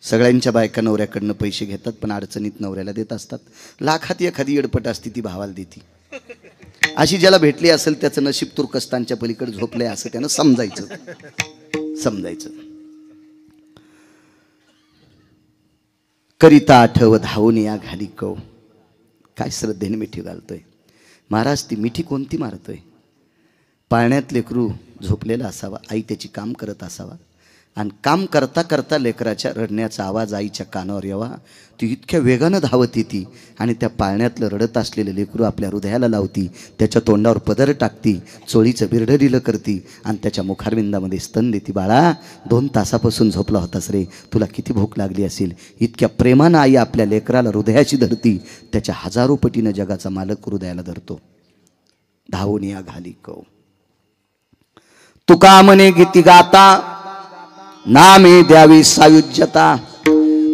सगळ्यांच्या बायका नवऱ्याकडनं पैसे घेतात, पण अडचणीत नवऱ्याला देत असतात. लाखात एखादी एडपट असती ती भावाला देती. अशी ज्याला भेटली असेल त्याचं नशीब तुर्कस्तानच्या पलीकडे झोपलंय असं त्यानं समजायचं. करिता आठव धावून या घाली कव. काय श्रद्धेने मिठी घालतोय महाराज. ती मिठी कोणती मारतोय? पाळण्यात लेकरू झोपलेला असावा, आई त्याची काम करत असावा, आणि काम करता करता लेकराच्या रडण्याचा आवाज आईच्या कानावर यावा. ती इतक्या वेगानं धावत येते आणि त्या पाळण्यातलं रडत असलेलं लेकरू आपल्या हृदयाला लावती, त्याच्या तोंडावर पदर टाकती, चोळीचं बिरडरिलं करती आणि त्याच्या मुखारविंदामध्ये स्तन देती. बाळा 2 तासापासून झोपला होतास रे, तुला किती भूक लागली असेल. इतक्या प्रेमानं आई आपल्या लेकराला हृदयाशी धरती, त्याच्या 1000 पटीनं जगाचा मालक हृदयाला धरतो. धावून या घाली कव. तुका म्हणे गीती गाता, नामे द्यावी सायुज्यता.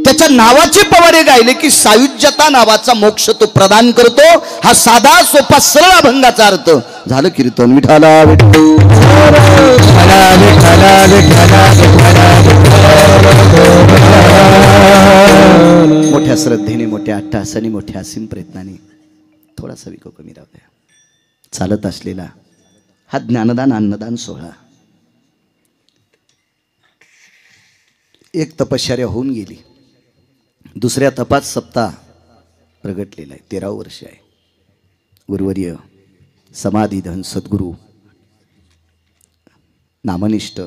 त्याच्या नावाचे पवाडे गायले की सायुज्यता नावाचा मोक्ष तो प्रदान करतो. हा साधा सोपा सरळ अभंगाचा अर्थ. झालं कीर्तन. विठाला मोठ्या श्रद्धेने, मोठ्या अट्टहासाने, मोठ्या असीम प्रयत्नाने थोडासा विको कमी राहू द्या. चालत असलेला हा ज्ञानदान अन्नदान सोहळा एक तपश्चर्या होऊन गेली. दुसऱ्या तपात सप्ताह प्रगटलेला आहे. 13 वर्ष आहे. गुरुवर्य समाधीधन सद्गुरू, नामनिष्ठ,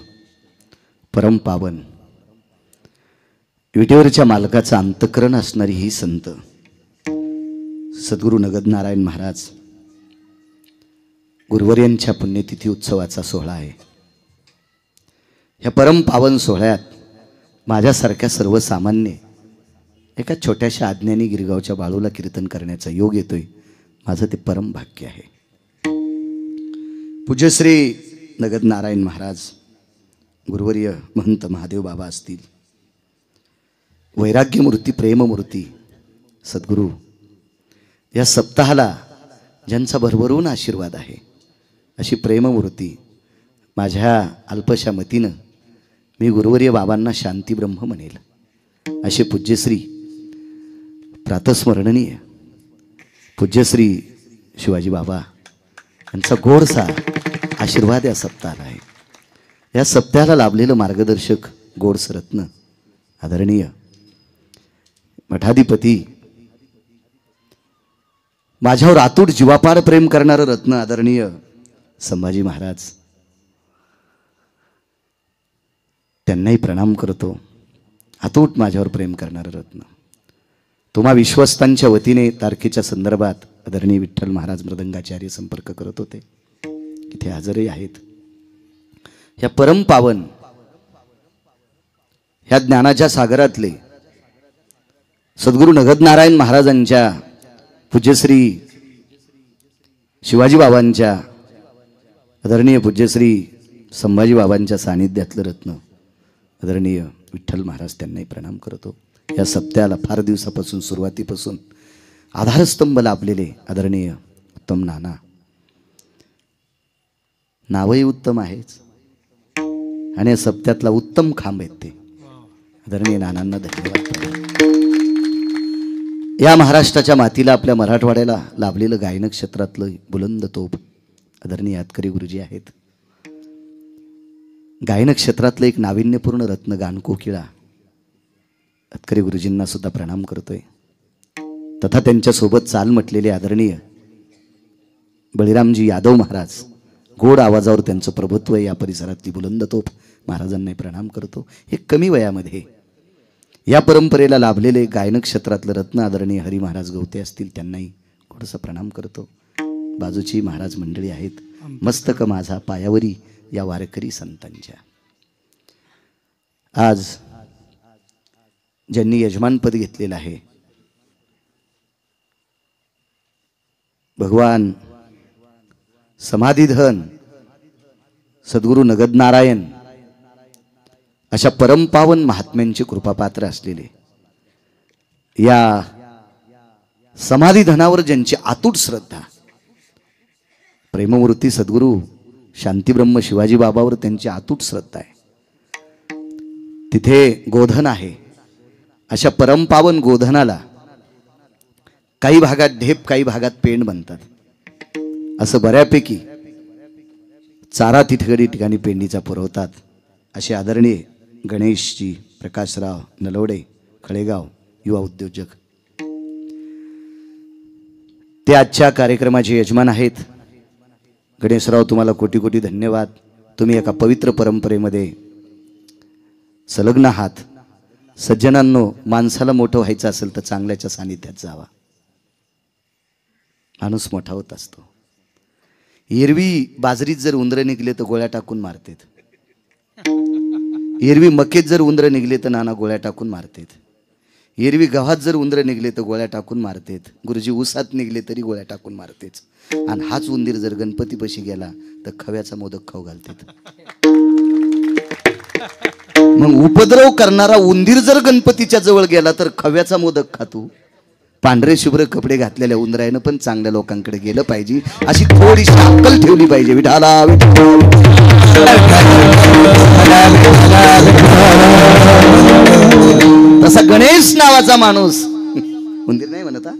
परमपावन, विटेवरच्या मालकाचं अंतःकरण असणारी ही संत सद्गुरू नगदनारायण महाराज गुरुवर्यांच्या पुण्यतिथी उत्सवाचा सोहळा आहे. ह्या परमपावन सोहळ्यात माझ्यासारख्या सर्वसामान्य एका छोट्याशा आज्ञानी गिरगावच्या बाळूला कीर्तन करण्याचा योग येतोय. माझं ते परम भाग्य आहे. पूज्यश्री नगदनारायण महाराज, गुरुवर्य महंत महादेव बाबा असतील, वैराग्यमूर्ती, प्रेममूर्ती सद्गुरू, या सप्ताहाला ज्यांचा भरभरून आशीर्वाद आहे अशी प्रेममूर्ती माझ्या अल्पशा मतीनं मी गुरुवर्य बाबांना शांती ब्रह्म म्हणेल. असे पूज्यश्री प्रातस्मरणीय पूज्यश्री शिवाजी बाबा यांचा गोडसा आशीर्वाद या सप्ताहाला आहे. या सप्ताहाला लाभलेलं मार्गदर्शक गोडसरत्न आदरणीय मठाधिपती, माझ्यावर आतूट जीवापाड प्रेम करणारं रत्न आदरणीय संभाजी महाराज, त्यांनाही प्रणाम करतो. अतूट माझ्यावर प्रेम करणारं रत्न. तुम्हा विश्वस्तांच्या वतीने तारखेच्या संदर्भात आदरणीय विठ्ठल महाराज मृदंगाचार्य संपर्क करत होते, इथे हजरही आहेत. ह्या परमपावन, ह्या ज्ञानाच्या सागरातले सद्गुरू नगदनारायण महाराजांच्या, पूज्यश्री शिवाजी बाबांच्या आदरणीय पूज्यश्री संभाजी बाबांच्या सानिध्यातलं रत्न आदरणीय विठ्ठल महाराज त्यांनाही प्रणाम करतो. या सप्त्याला फार दिवसापासून सुरुवातीपासून आधारस्तंभ लाभलेले आदरणीय उत्तम नाना, नावही उत्तम आहेच आणि या सप्त्यातला उत्तम खांब आहेत ते आदरणीय नानांना धन्यवाद. या महाराष्ट्राच्या मातीला आपल्या मराठवाड्याला लाभलेलं गायन क्षेत्रातलं बुलंद तोफ आदरणीय यातकरी गुरुजी आहेत. गायन क्षेत्रातलं एक नाविन्यपूर्ण रत्न गानकोकिळा यातकरी गुरुजींना सुद्धा प्रणाम करतोय. तथा त्यांच्यासोबत चाल म्हटलेले आदरणीय बळीरामजी यादव महाराज, गोड आवाजावर त्यांचं प्रभुत्व या परिसरातली बुलंद तोफ महाराजांनाही प्रणाम करतो. हे कमी वयामध्ये या परंपरेला लाभलेले गायन क्षेत्रातलं रत्न आदरणीय हरी महाराज गवते असतील, त्यांनाही थोडंसं प्रणाम करतो. बाजूची महाराज मंडळी आहेत. मस्तक माझा पायावरी या वारकरी संतांच्या. आज ज्यांनी यजमानपद घेतलेलं आहे भगवान समाधीधन सद्गुरू नगद नारायण अशा परमपावन महात्म्यांची कृपापात्र असलेले या समाधीधनावर ज्यांची अतूट श्रद्धा, प्रेममूर्ती सद्गुरू शांतीब्रह्म शिवाजी बाबावर त्यांची अतूट श्रद्धा आहे. तिथे गोधन आहे. अशा परमपावन गोधनाला काही भागात ढेप, काही भागात पेंड बनतात. असं बऱ्यापैकी चारा तिथगडी ठिकाणी पेंडीचा पुरवतात. असे आदरणीय गणेशजी प्रकाशराव नलवडे, खळेगाव युवा उद्योजक, ते आजच्या कार्यक्रमाचे यजमान आहेत. गणेशराव, तुम्हाला कोटी कोटी धन्यवाद. तुम्ही एका पवित्र परंपरेमध्ये संलग्न आहात. सज्जनांनो, माणसाला मोठं व्हायचं असेल तर चांगल्याच्या सानिध्यात जावा. माणूस मोठा होत असतो. एरवी बाजरीत जर उंदरं निघले तर गोळ्या टाकून मारतेत. एरवी मकेत जर उंदरं निघले तर नाना गोळ्या टाकून मारतेत. एरवी गव्हात जर उंदरं निघले तर गोळ्या टाकून मारतेत. गुरुजी ऊसात निघले तरी गोळ्या टाकून मारतेच. आणि हाच उंदीर जर गणपतीपाशी गेला तर खव्याचा मोदक खाऊ घालतेत. मग उपद्रव करणारा उंदीर जर गणपतीच्या जवळ गेला तर खव्याचा मोदक खातो. पांढरे शुभ्र कपडे घातलेल्या उंदरायनं पण चांगल्या लोकांकडे गेलं पाहिजे, अशी थोडीशी अक्कल ठेवली पाहिजे. विठाला तसा गणेश नावाचा माणूस उंदीर नाही म्हणता.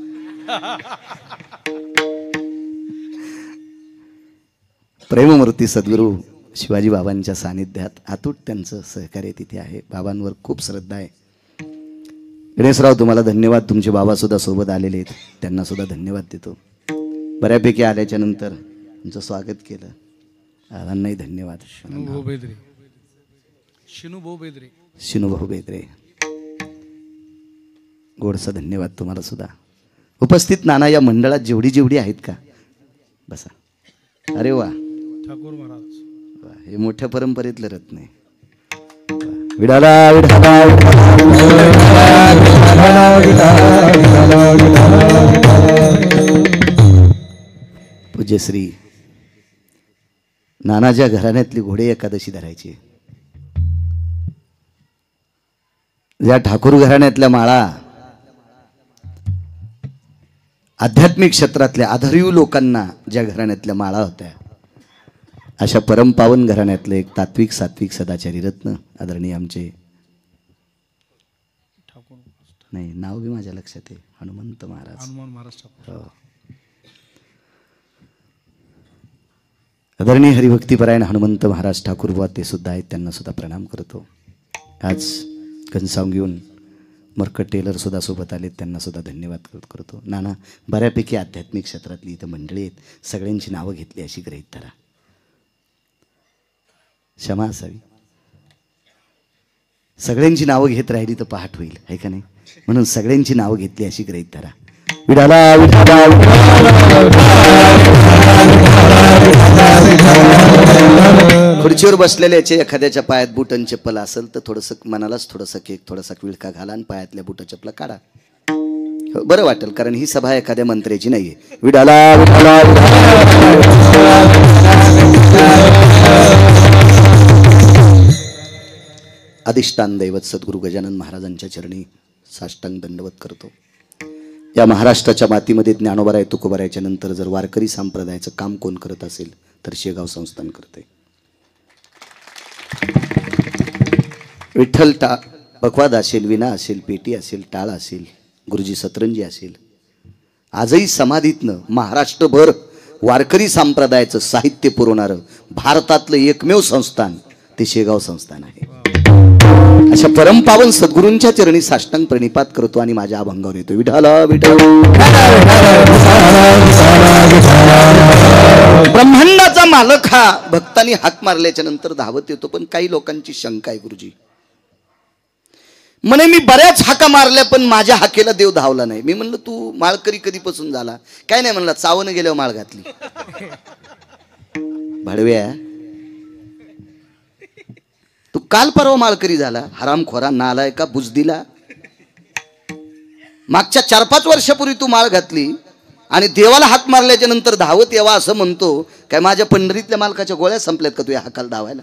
प्रेममूर्ती सद्गुरू शिवाजी बाबांच्या सानिध्यात अतूट त्यांचं सहकार्य तिथे आहे. बाबांवर खूप श्रद्धा आहे. गणेशराव, तुम्हाला धन्यवाद. तुमचे बाबा सुद्धा सोबत आलेले आहेत, त्यांना सुद्धा धन्यवाद देतो. बऱ्यापैकी आल्याच्या नंतर तुमचं स्वागत केलं. बाबांनाही धन्यवाद. शिनूभाऊ बेदरे, गोडसा धन्यवाद तुम्हाला सुद्धा. उपस्थित नाना या मंडळात जेवढी जेवढी आहेत का, बसा. अरे वा, ठाकूर महाराज, हे मोठ्या परंपरेतलं रत्न आहे. विडाला पूज्यश्री नानाच्या घराण्यातली घोडे एकादशी धरायची. ज्या ठाकूर घराण्यातल्या माळा आध्यात्मिक क्षेत्रातल्या आधारीव लोकांना ज्या घराण्यातल्या माळा होत्या, अशा परमपावन घराण्यातलं एक तात्विक सात्विक सदाचारी रत्न आदरणीय आमचे, नाही नाव बी माझ्या लक्षात आहे, हनुमंत महाराज. हो. आदरणीय हरिभक्तीपरायण हनुमंत महाराज ठाकूर बुवा ते सुद्धा आहेत, त्यांना सुद्धा प्रणाम करतो. आज घनसावंग घेऊन मरकट टेलर सुद्धा सोबत आलेत, त्यांना सुद्धा धन्यवाद करतो. नाना, बऱ्यापैकी आध्यात्मिक क्षेत्रातली इथं मंडळी आहेत, सगळ्यांची नावं घेतली अशी गृहीत धरा. क्षमा असावी. सगळ्यांची नावं घेत राहिली तर पहाट होईल, आहे का नाही? म्हणून सगळ्यांची नावं घेतली अशी गृहीत धरा. विठाला खुर्चीवर बसलेल्याचे एखाद्याच्या पायात बूट आणि चप्पल असेल तर थोडंसं मनालाच थोडंसं केक, थोडासा विळखा घाला आणि पायातल्या बूट चप्पला काढा. बरं वाटेल, कारण ही सभा एखाद्या मंत्र्याची नाहीये. विठाला अधिष्ठान दैवत सद्गुरू गजानन महाराजांच्या चरणी साष्टांग दंडवत करतो. या महाराष्ट्राच्या मातीमध्ये ज्ञानोबराय तुकोबरायच्या नंतर जर वारकरी संप्रदायाचं काम कोण करत असेल तर शेगाव संस्थान करते. विठ्ठल पखवाद असेल, विना असेल, पेटी असेल, टाळ असेल, गुरुजी सतरंजी असेल, आजही समाधीतनं महाराष्ट्रभर वारकरी संप्रदायाचं साहित्य पुरवणारं भारतातलं एकमेव संस्थान ते शेगाव संस्थान आहे. अशा परमपावन सद्गुरूंच्या चरणी साष्टांग प्रणिपात करतो आणि माझ्या अभंगावर येतो. विठाला विठा. ब्रह्मांडाचा मालक हा भक्तांनी हाक मारल्याच्या नंतर धावत येतो. पण काही लोकांची शंका आहे, गुरुजी म्हणे मी बऱ्याच हाका मारल्या पण माझ्या हाकेला देव धावला नाही. मी म्हणलं तू माळकरी कधीपासून झाला? काय नाही म्हणला, चावनं गेल्यावर माळ घातली. भाडव्या, तू काल परवा माळकरी झाला, हरामखोरा, नालायका, बुजदिला. मागच्या 4-5 वर्षापूर्वी तू माळ घातली आणि देवाला हाक मारल्याच्या नंतर धावत यावा असं म्हणतो. काय माझ्या पंढरीतल्या मालकाच्या गोळ्या संपल्यात का तू या हाकाला धावायला?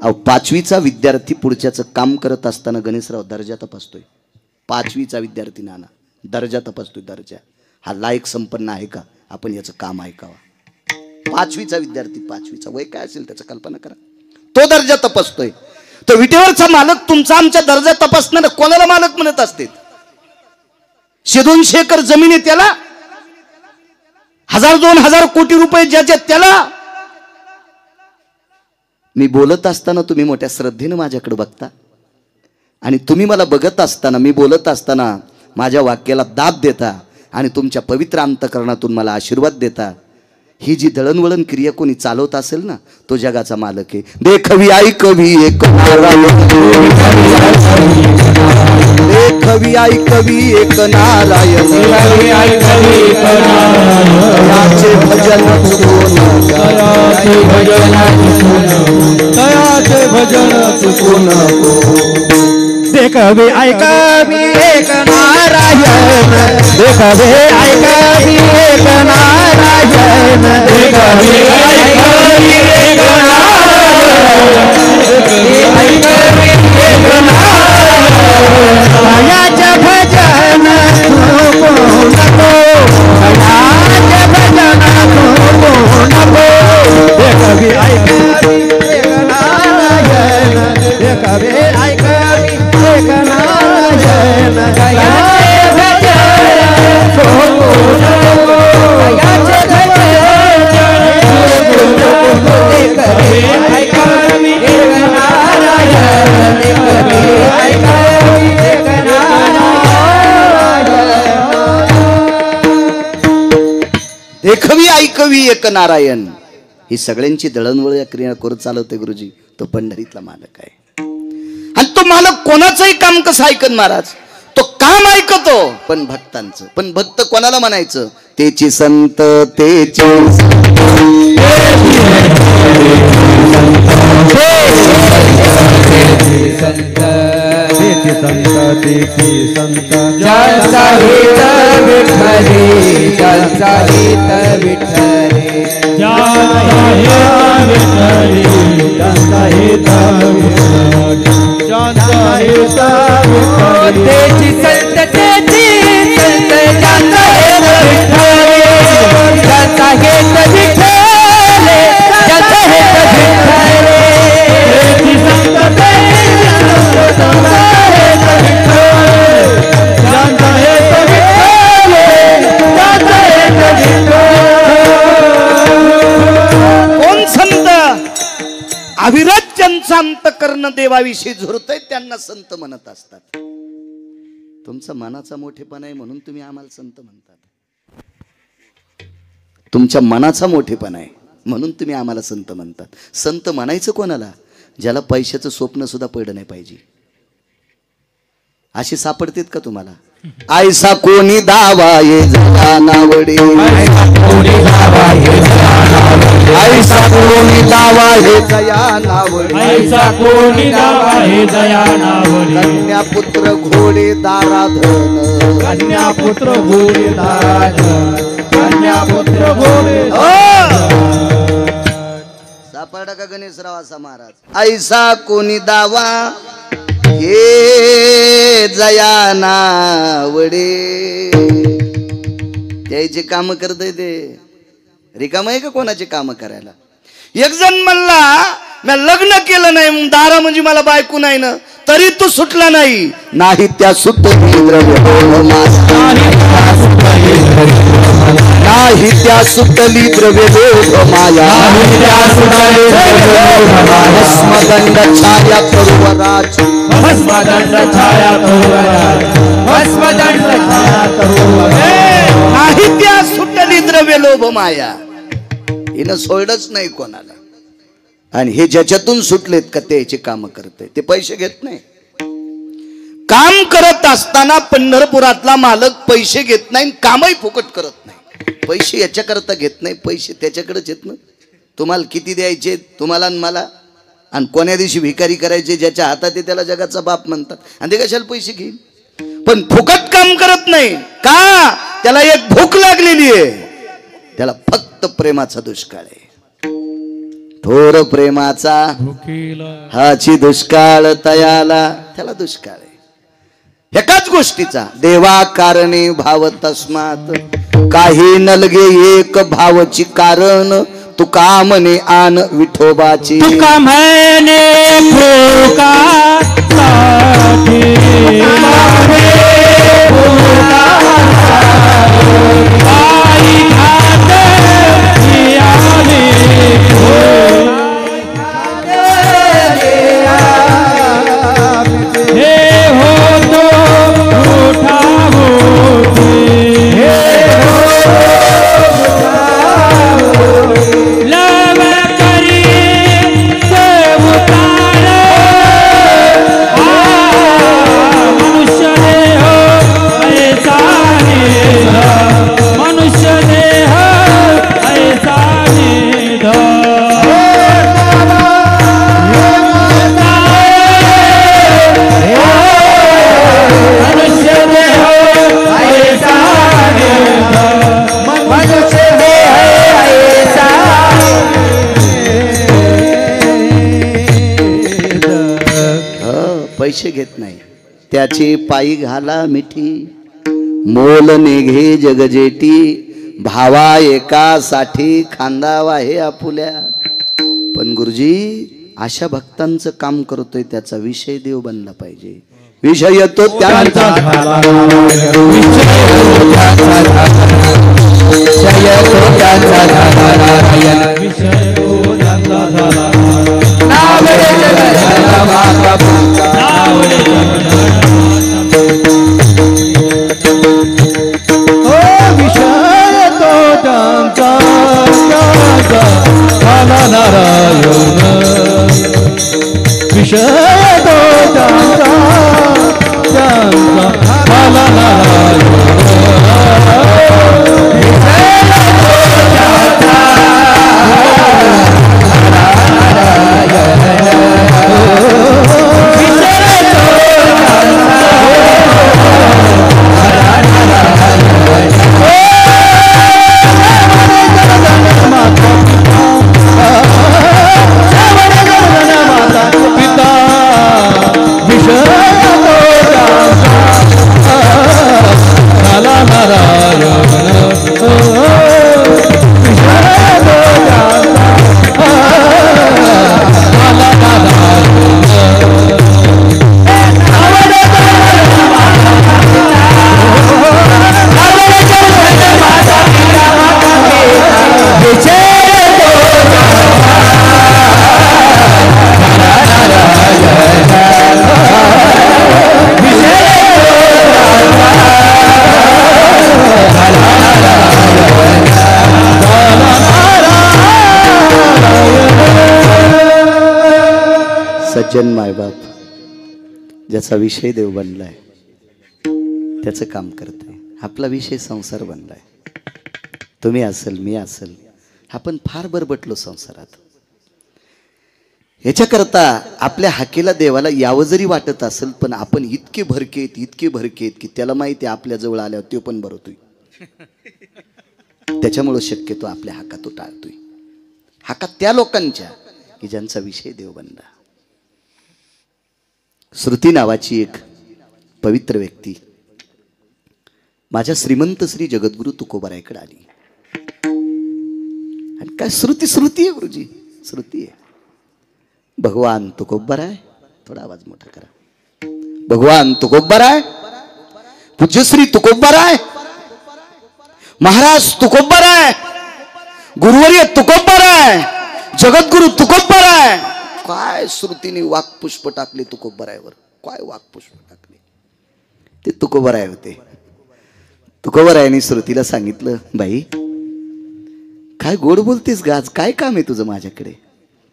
अहो, 5वीचा विद्यार्थी पुढच्याचं काम करत असताना गणेशराव दर्जा तपासतोय. 5वीचा विद्यार्थी नाना दर्जा तपासतोय. दर्जा हा लायक संपन्न आहे का? आपण याचं काम ऐकावा. 5वीचा विद्यार्थी, 5वीचा वय काय असेल त्याचं कल्पना करा. तो दर्जा तपासतोय. तो विटेवरचा मालक तुमचा आमच्या दर्जा तपासणार कोणाला मालक म्हणत असते? 100-200 एकर जमीन आहे त्याला, 1000-2000 कोटी रुपये ज्याच्या त्याला. मी बोलत असताना तुम्ही मोठ्या श्रद्धेनं माझ्याकडे बघता आणि तुम्ही मला बघत असताना, मी बोलत असताना माझ्या वाक्याला दाब देता आणि तुमच्या पवित्र अंतकरणातून मला आशीर्वाद देता. ही जी दळणवळण क्रिया कोणी चालवत असेल ना, तो जगाचा मालक आहे. देखवी ऐकवी एक नारायण, देखवी ऐकवी एक नारायण, याचे भजन दयाचे भजन चुकू नको. देखवे ऐकावी एक नारायण, देखवे ऐकावी एक नारायण, देखवे ऐकावी एक नारायण, ऐकावी एक नारायण. दयाचे भजन चुकू नको, दयाचे भजन चुकू नको. देखवे ऐकावी एक नारायण, देखवे ऐकावी एक नारायण, दयाचे भजन चुकू नको, दयाचे भजन चुकू नको. देखवे ऐकावी एक नारायण, देखवे ऐकावी एक नारायण. देखवी ऐकवी एक नारायण. ही सगळ्यांची दळणवळ या क्रिया करत चालवते गुरुजी. तो पंढरीतला मालक आहे. आणि तो मालक कोणाचंही काम कसं ऐकन महाराज? तो काम ऐकतो पण भक्तांचं. पण भक्त कोणाला म्हणायचं? तेची संत, तेची संत ज्यांचा हित विठ्ठली, ज्यांचा हित विठ्ठली, ज्यांचा हित विठ्ठली, ज्यांचा हित विठ्ठली, तेची संत, तेची संत, ज्यांचा हित विठ्ठली, ज्यांचा हित विठ्ठली, ज्यांचा हित विठ्ठली, तेची संत, तेची संत, ज्यांचा हित विठ्ठली, ज्यांचा हित विठ्ठली, ज्यांचा हित विठ्ठली. कोण संत? अविरत ज्यांचं अंतकरण देवाविषयी झुरतय त्यांना संत म्हणत असतात. तुमचा मनाचा मोठेपणा आहे म्हणून तुम्ही आम्हाला संत म्हणतात. तुमच्या मनाचा मोठेपणा आहे म्हणून तुम्ही आम्हाला संत म्हणतात. संत म्हणायचं कोणाला? ज्याला पैशाचं स्वप्न सुद्धा पडलं नाही पाहिजे. असे सापडतेत का तुम्हाला? आयसा कोणी दावा ये जया नावडे, आयसा कोणी दावा ये जया नावडे, आयसा कोणी दावा हे जया नावडे, ऐसा कोणी दावा हे दया नावडे. कन्या पुत्र घोडे दाराधन, कन्या पुत्र घोडे दाराधन, कन्या पुत्र घोडे. गणेशराव असा महाराज ऐसा कोणी दावा हे जया नावडे त्याचे काम करतय ते रिकाम आहे का कोणाचे काम करायला. एक जण म्हणला मी लग्न केलं नाही दारा म्हणजे मला बायको नाही ना तरी तू सुटला नाही त्या सुटली द्रव्य नाही त्या सुटली द्रव्य माया भस्मदंड छाया तरुवराज भस्मदंड छाया नाही त्या सुटली द्रव्य लोभ माया हिनं सोडच नाही कोणाला. आणि हे ज्याच्यातून सुटलेत का त्याचे काम करते ते पैसे घेत नाही. काम करत असताना पंढरपुरातला मालक पैसे घेत नाही कामही फुकट करत नाही. पैसे याच्याकरता घेत नाही पैसे त्याच्याकडेच येत ना. तुम्हाला किती द्यायचे तुम्हाला आणि मला आणि कोण्या दिवशी भिकारी करायचे ज्याच्या हातात आहे त्याला जगाचा बाप म्हणतात आणि ते कशाला पैसे घेईल. पण फुकट काम करत नाही का त्याला एक भूक लागलेली आहे त्याला फक्त प्रेमाचा दुष्काळ आहे. थोर प्रेमाचा हाची दुष्काळ तयाला त्याला दुष्काळ आहे. एकाच गोष्टीचा देवा कारणे भाव तस्मात काही नलगे एक भावची कारण तुका म्हणे आन विठोबाची तुका म्हणे पैसे घेत नाही त्याची पायी घाला मिठी मोल निघे जगजेटी भावा एकासाठी खांदावा हे आपुल्या. पण गुरुजी अशा भक्तांचं काम करतोय त्याचा विषय देव बनला पाहिजे. विषय तो त्यांचा सज्जन मायबाप ज्याचा विषय देव बनलाय त्याचं काम करतोय. आपला विषय संसार बनलाय. तुम्ही असेल मी असेल आपण फार बरबटलो संसारात. ह्याच्याकरता आपल्या हाकेला देवाला यावं जरी वाटत असेल पण आपण इतके भरकेत की त्याला माहिती आपल्या जवळ आल्यावर तो पण भरतोय. त्याच्यामुळे शक्यतो आपल्या हाका तो टाळतोय. हाका त्या लोकांच्या की ज्यांचा विषय देव बनला. श्रुती नावाची एक पवित्र व्यक्ती माझ्या श्रीमंत श्री जगद्गुरु तुकोबारायकडे आली. आणि काय श्रुती श्रुती आहे गुरुजी, श्रुती आहे. भगवान तुकोबाराय, थोडा आवाज मोठा करा. भगवान तुकोबाराय, पूज्यश्री तुकोबाराय, महाराज तुकोबाराय, गुरुवर्य तुकोबाराय, जगद्गुरु तुकोबाराय. काय श्रुतीने वाक्पुष्प टाकले तुकोबारायवर, काय वाक्पुष्प टाकले. ते तुकोबाराय होते. तुकोबारायांनी श्रुतीला सांगितलं, बाई काय गोड बोलतेस गाज, काय काम आहे तुझं माझ्याकडे.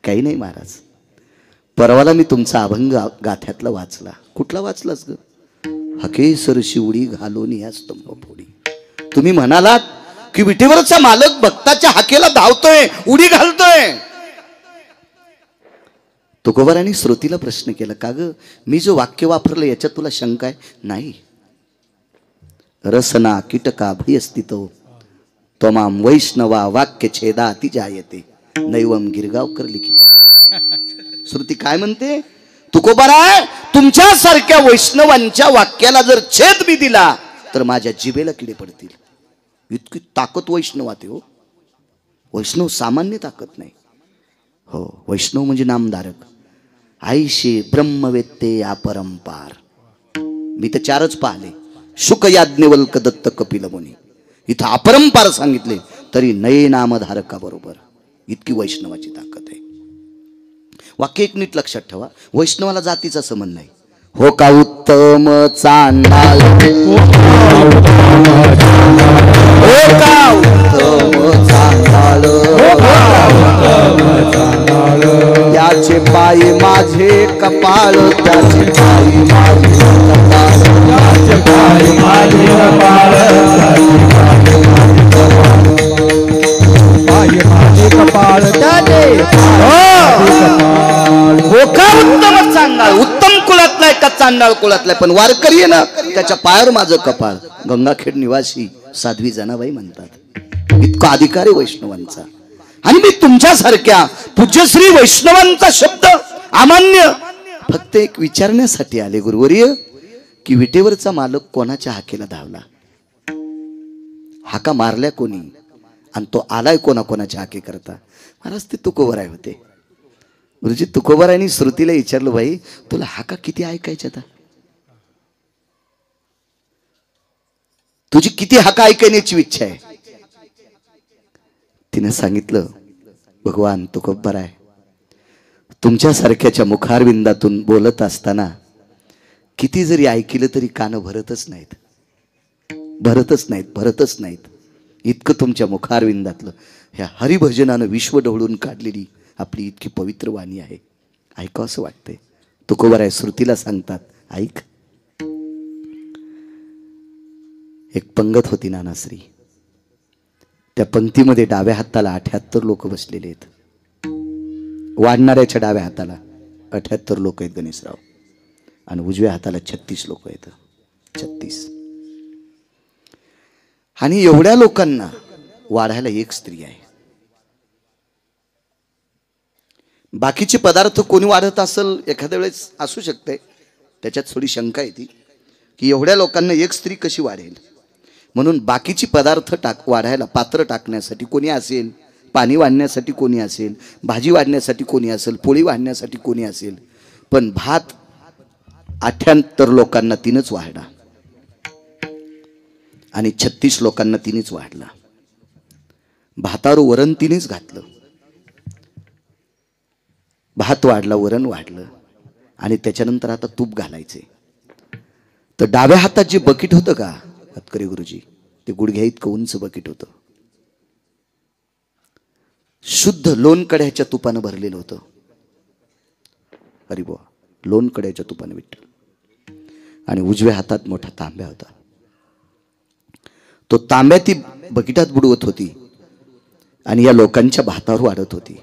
काही नाही महाराज, परवाला मी तुमचा अभंग गाथ्यातला वाचला. कुठला वाचलास ग. हकेसर शिवडी घालून या स्तंभ फोडी. तुम्ही म्हणालात की विटेवरचा मालक भक्ताच्या हाकेला धावतोय, उडी घालतोय. तुकोबारांनी श्रुतीला प्रश्न केला, का ग मी जो वाक्य वापरलं याच्यात तुला शंका आहे. नाही. रसना कीटका भयस्थितो त्वमाम वैष्णवा वाक्य छेदा अति जायते नैवम गिरगावकर लिखितम. श्रुती काय म्हणते, तुकोबाराय तुमच्यासारख्या वैष्णवांच्या वाक्याला जर छेद बी दिला तर माझ्या जिभेला किडे पडतील. इतकी ताकद वैष्णवात आहे हो. वैष्णव सामान्य ताकद नाही हो. वैष्णव म्हणजे नामधारक. आईशे ब्रह्मवेत्ते अपरंपार. मी तर 4च पाहिले, शुक याज्ञवल्क दत्त कपिल मुनी. इथं अपरंपार सांगितले तरी नये नामधारका बरोबर. इतकी वैष्णवाची ताकद आहे. वाक्य एक नीट लक्षात ठेवा, वैष्णवाला जातीचा संबंध नाही. हो का उत्तम चांडाळ, हो का उत्तम चांडाळ, त्याचे पायी माझे कपाळ, त्याचे पायी माझे कपाळ, त्याचे पायी माझे कपाळ, पायी माझे कपाळ, त्याचे हो का उत्तम चांडाळ. उत्तम कुळातला आहे का चांडाळ कुळातला आहे, पण वारकरी आहे ना, त्याच्या पायावर माझं कपाळ. गंगाखेड निवासी साध्वी जनाबाई म्हणतात. इतका अधिकार आहे वैष्णवांचा. आणि मी तुमच्यासारख्या पूज्यश्री वैष्णवांचा शब्द अमान्य फक्त एक विचारण्यासाठी आले गुरुवर्य, की विटेवरचा मालक कोणाच्या हाकेला धावला, हाका मारल्या कोणी, आणि तो आलाय कोणाकोणाच्या हाके करता. महाराज ते तुकोबाराय होते. गुरुजी तुकोबारायांनी श्रुतीला विचारलं, बाई तुला हाका किती ऐकायच्या आता, तुझी किती हाका ऐकण्याची इच्छा आहे. तिने सांगितलं, भगवान तुकोबाराय तुमच्यासारख्याच्या मुखारविंदातून बोलत असताना किती जरी ऐकलं तरी कान भरतच नाहीत, भरतच नाहीत, भरतच नाहीत. इतकं तुमच्या मुखारविंदातलं ह्या हरिभजनानं विश्व ढवळून काढलेली आपली इतकी पवित्र वाणी आहे. ऐकावं असं वाटतंय. तुकोबाराय श्रुतीला सांगतात, ऐक. एक पंगत होती नानाश्री. त्या पंक्तीमध्ये डाव्या हाताला 78 लोक बसलेले आहेत. वाढणाऱ्याच्या डाव्या हाताला 78 लोक आहेत गणेशराव, आणि उजव्या हाताला 36 लोक आहेत. 36. आणि एवढ्या लोकांना वाढायला एक स्त्री आहे. बाकीचे पदार्थ कोणी वाढत असेल एखाद्या वेळेस असू शकते, त्याच्यात थोडी शंका येते की एवढ्या लोकांना एक स्त्री कशी वाढेल. म्हणून बाकीची पदार्थ वाढायला पात्र टाकण्यासाठी कोणी असेल, पाणी वाढण्यासाठी कोणी असेल, भाजी वाढण्यासाठी कोणी असेल, पोळी वाढण्यासाठी कोणी असेल, पण भात 78 लोकांना तिनंच वाढला आणि 36 लोकांना तिनेच वाढला. भातावर वरण तिनेच घातलं. भात वाढला, वरण वाढलं, आणि त्याच्यानंतर आता तूप घालायचे. तर डाव्या हातात जे बकेट होतं का हतकरी गुरुजी, ते गुडघ्या इतकं उंच बकेट होतं. शुद्ध लोणकड्याच्या तुपानं भरलेलं होतं. अरे बुवा, लोणकड्याच्या तुपानं विठ्ठल. आणि उजव्या हातात मोठा तांब्या होता. तो तांब्या ती बकेटात बुडवत होती आणि या लोकांच्या भातावर वाढत होती.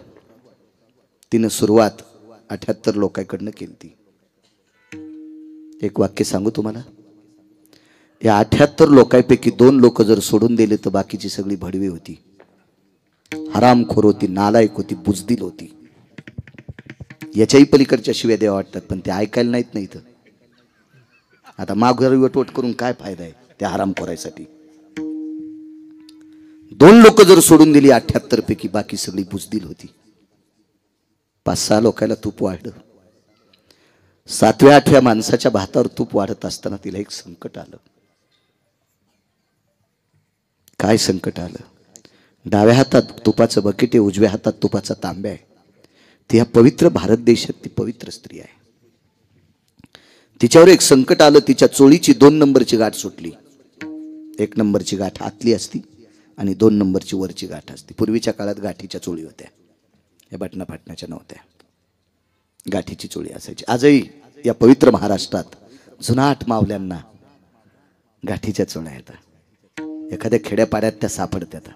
तिनं सुरुवात 78 लोकांकडनं केली. एक वाक्य सांगू तुम्हाला, या 78 लोकांपैकी 2 लोक जर सोडून दिले तर बाकीची सगळी भडवी होती, हरामखोर होती, नालायक होती, बुजदिल होती. याच्याही पलीकडच्या शिव्या द्यावा वाटतात, पण ते ऐकायला नाहीत ना इथं. आता माघार वटवट करून काय फायदा आहे त्या हराम करायसाठी. 2 लोक जर सोडून दिली 78 पैकी, बाकी सगळी बुजदिल होती. 5-6 लोकांना तूप वाढलं. 7व्या-8व्या माणसाच्या भातावर तूप वाढत असताना तिला एक संकट आलं. काय संकट आलं? डाव्या हातात तुपाचं बकेट आहे, उजव्या हातात तुपाचा तांब्या आहे. ती ह्या पवित्र भारत देशात ती पवित्र स्त्री आहे. तिच्यावर एक संकट आलं. तिच्या चोळीची 2 नंबरची गाठ सुटली. 1 नंबरची गाठ आतली असती आणि 2 नंबरची वरची गाठ असते. पूर्वीच्या काळात गाठीच्या चोळी होत्या, या बटना फाटण्याच्या नव्हत्या. गाठीची चोळी असायची. आजही या पवित्र महाराष्ट्रात जुनाट मावल्यांना गाठीच्या चोळ्या येतात. एखाद्या खेड्यापाड्यात त्या सापडतात.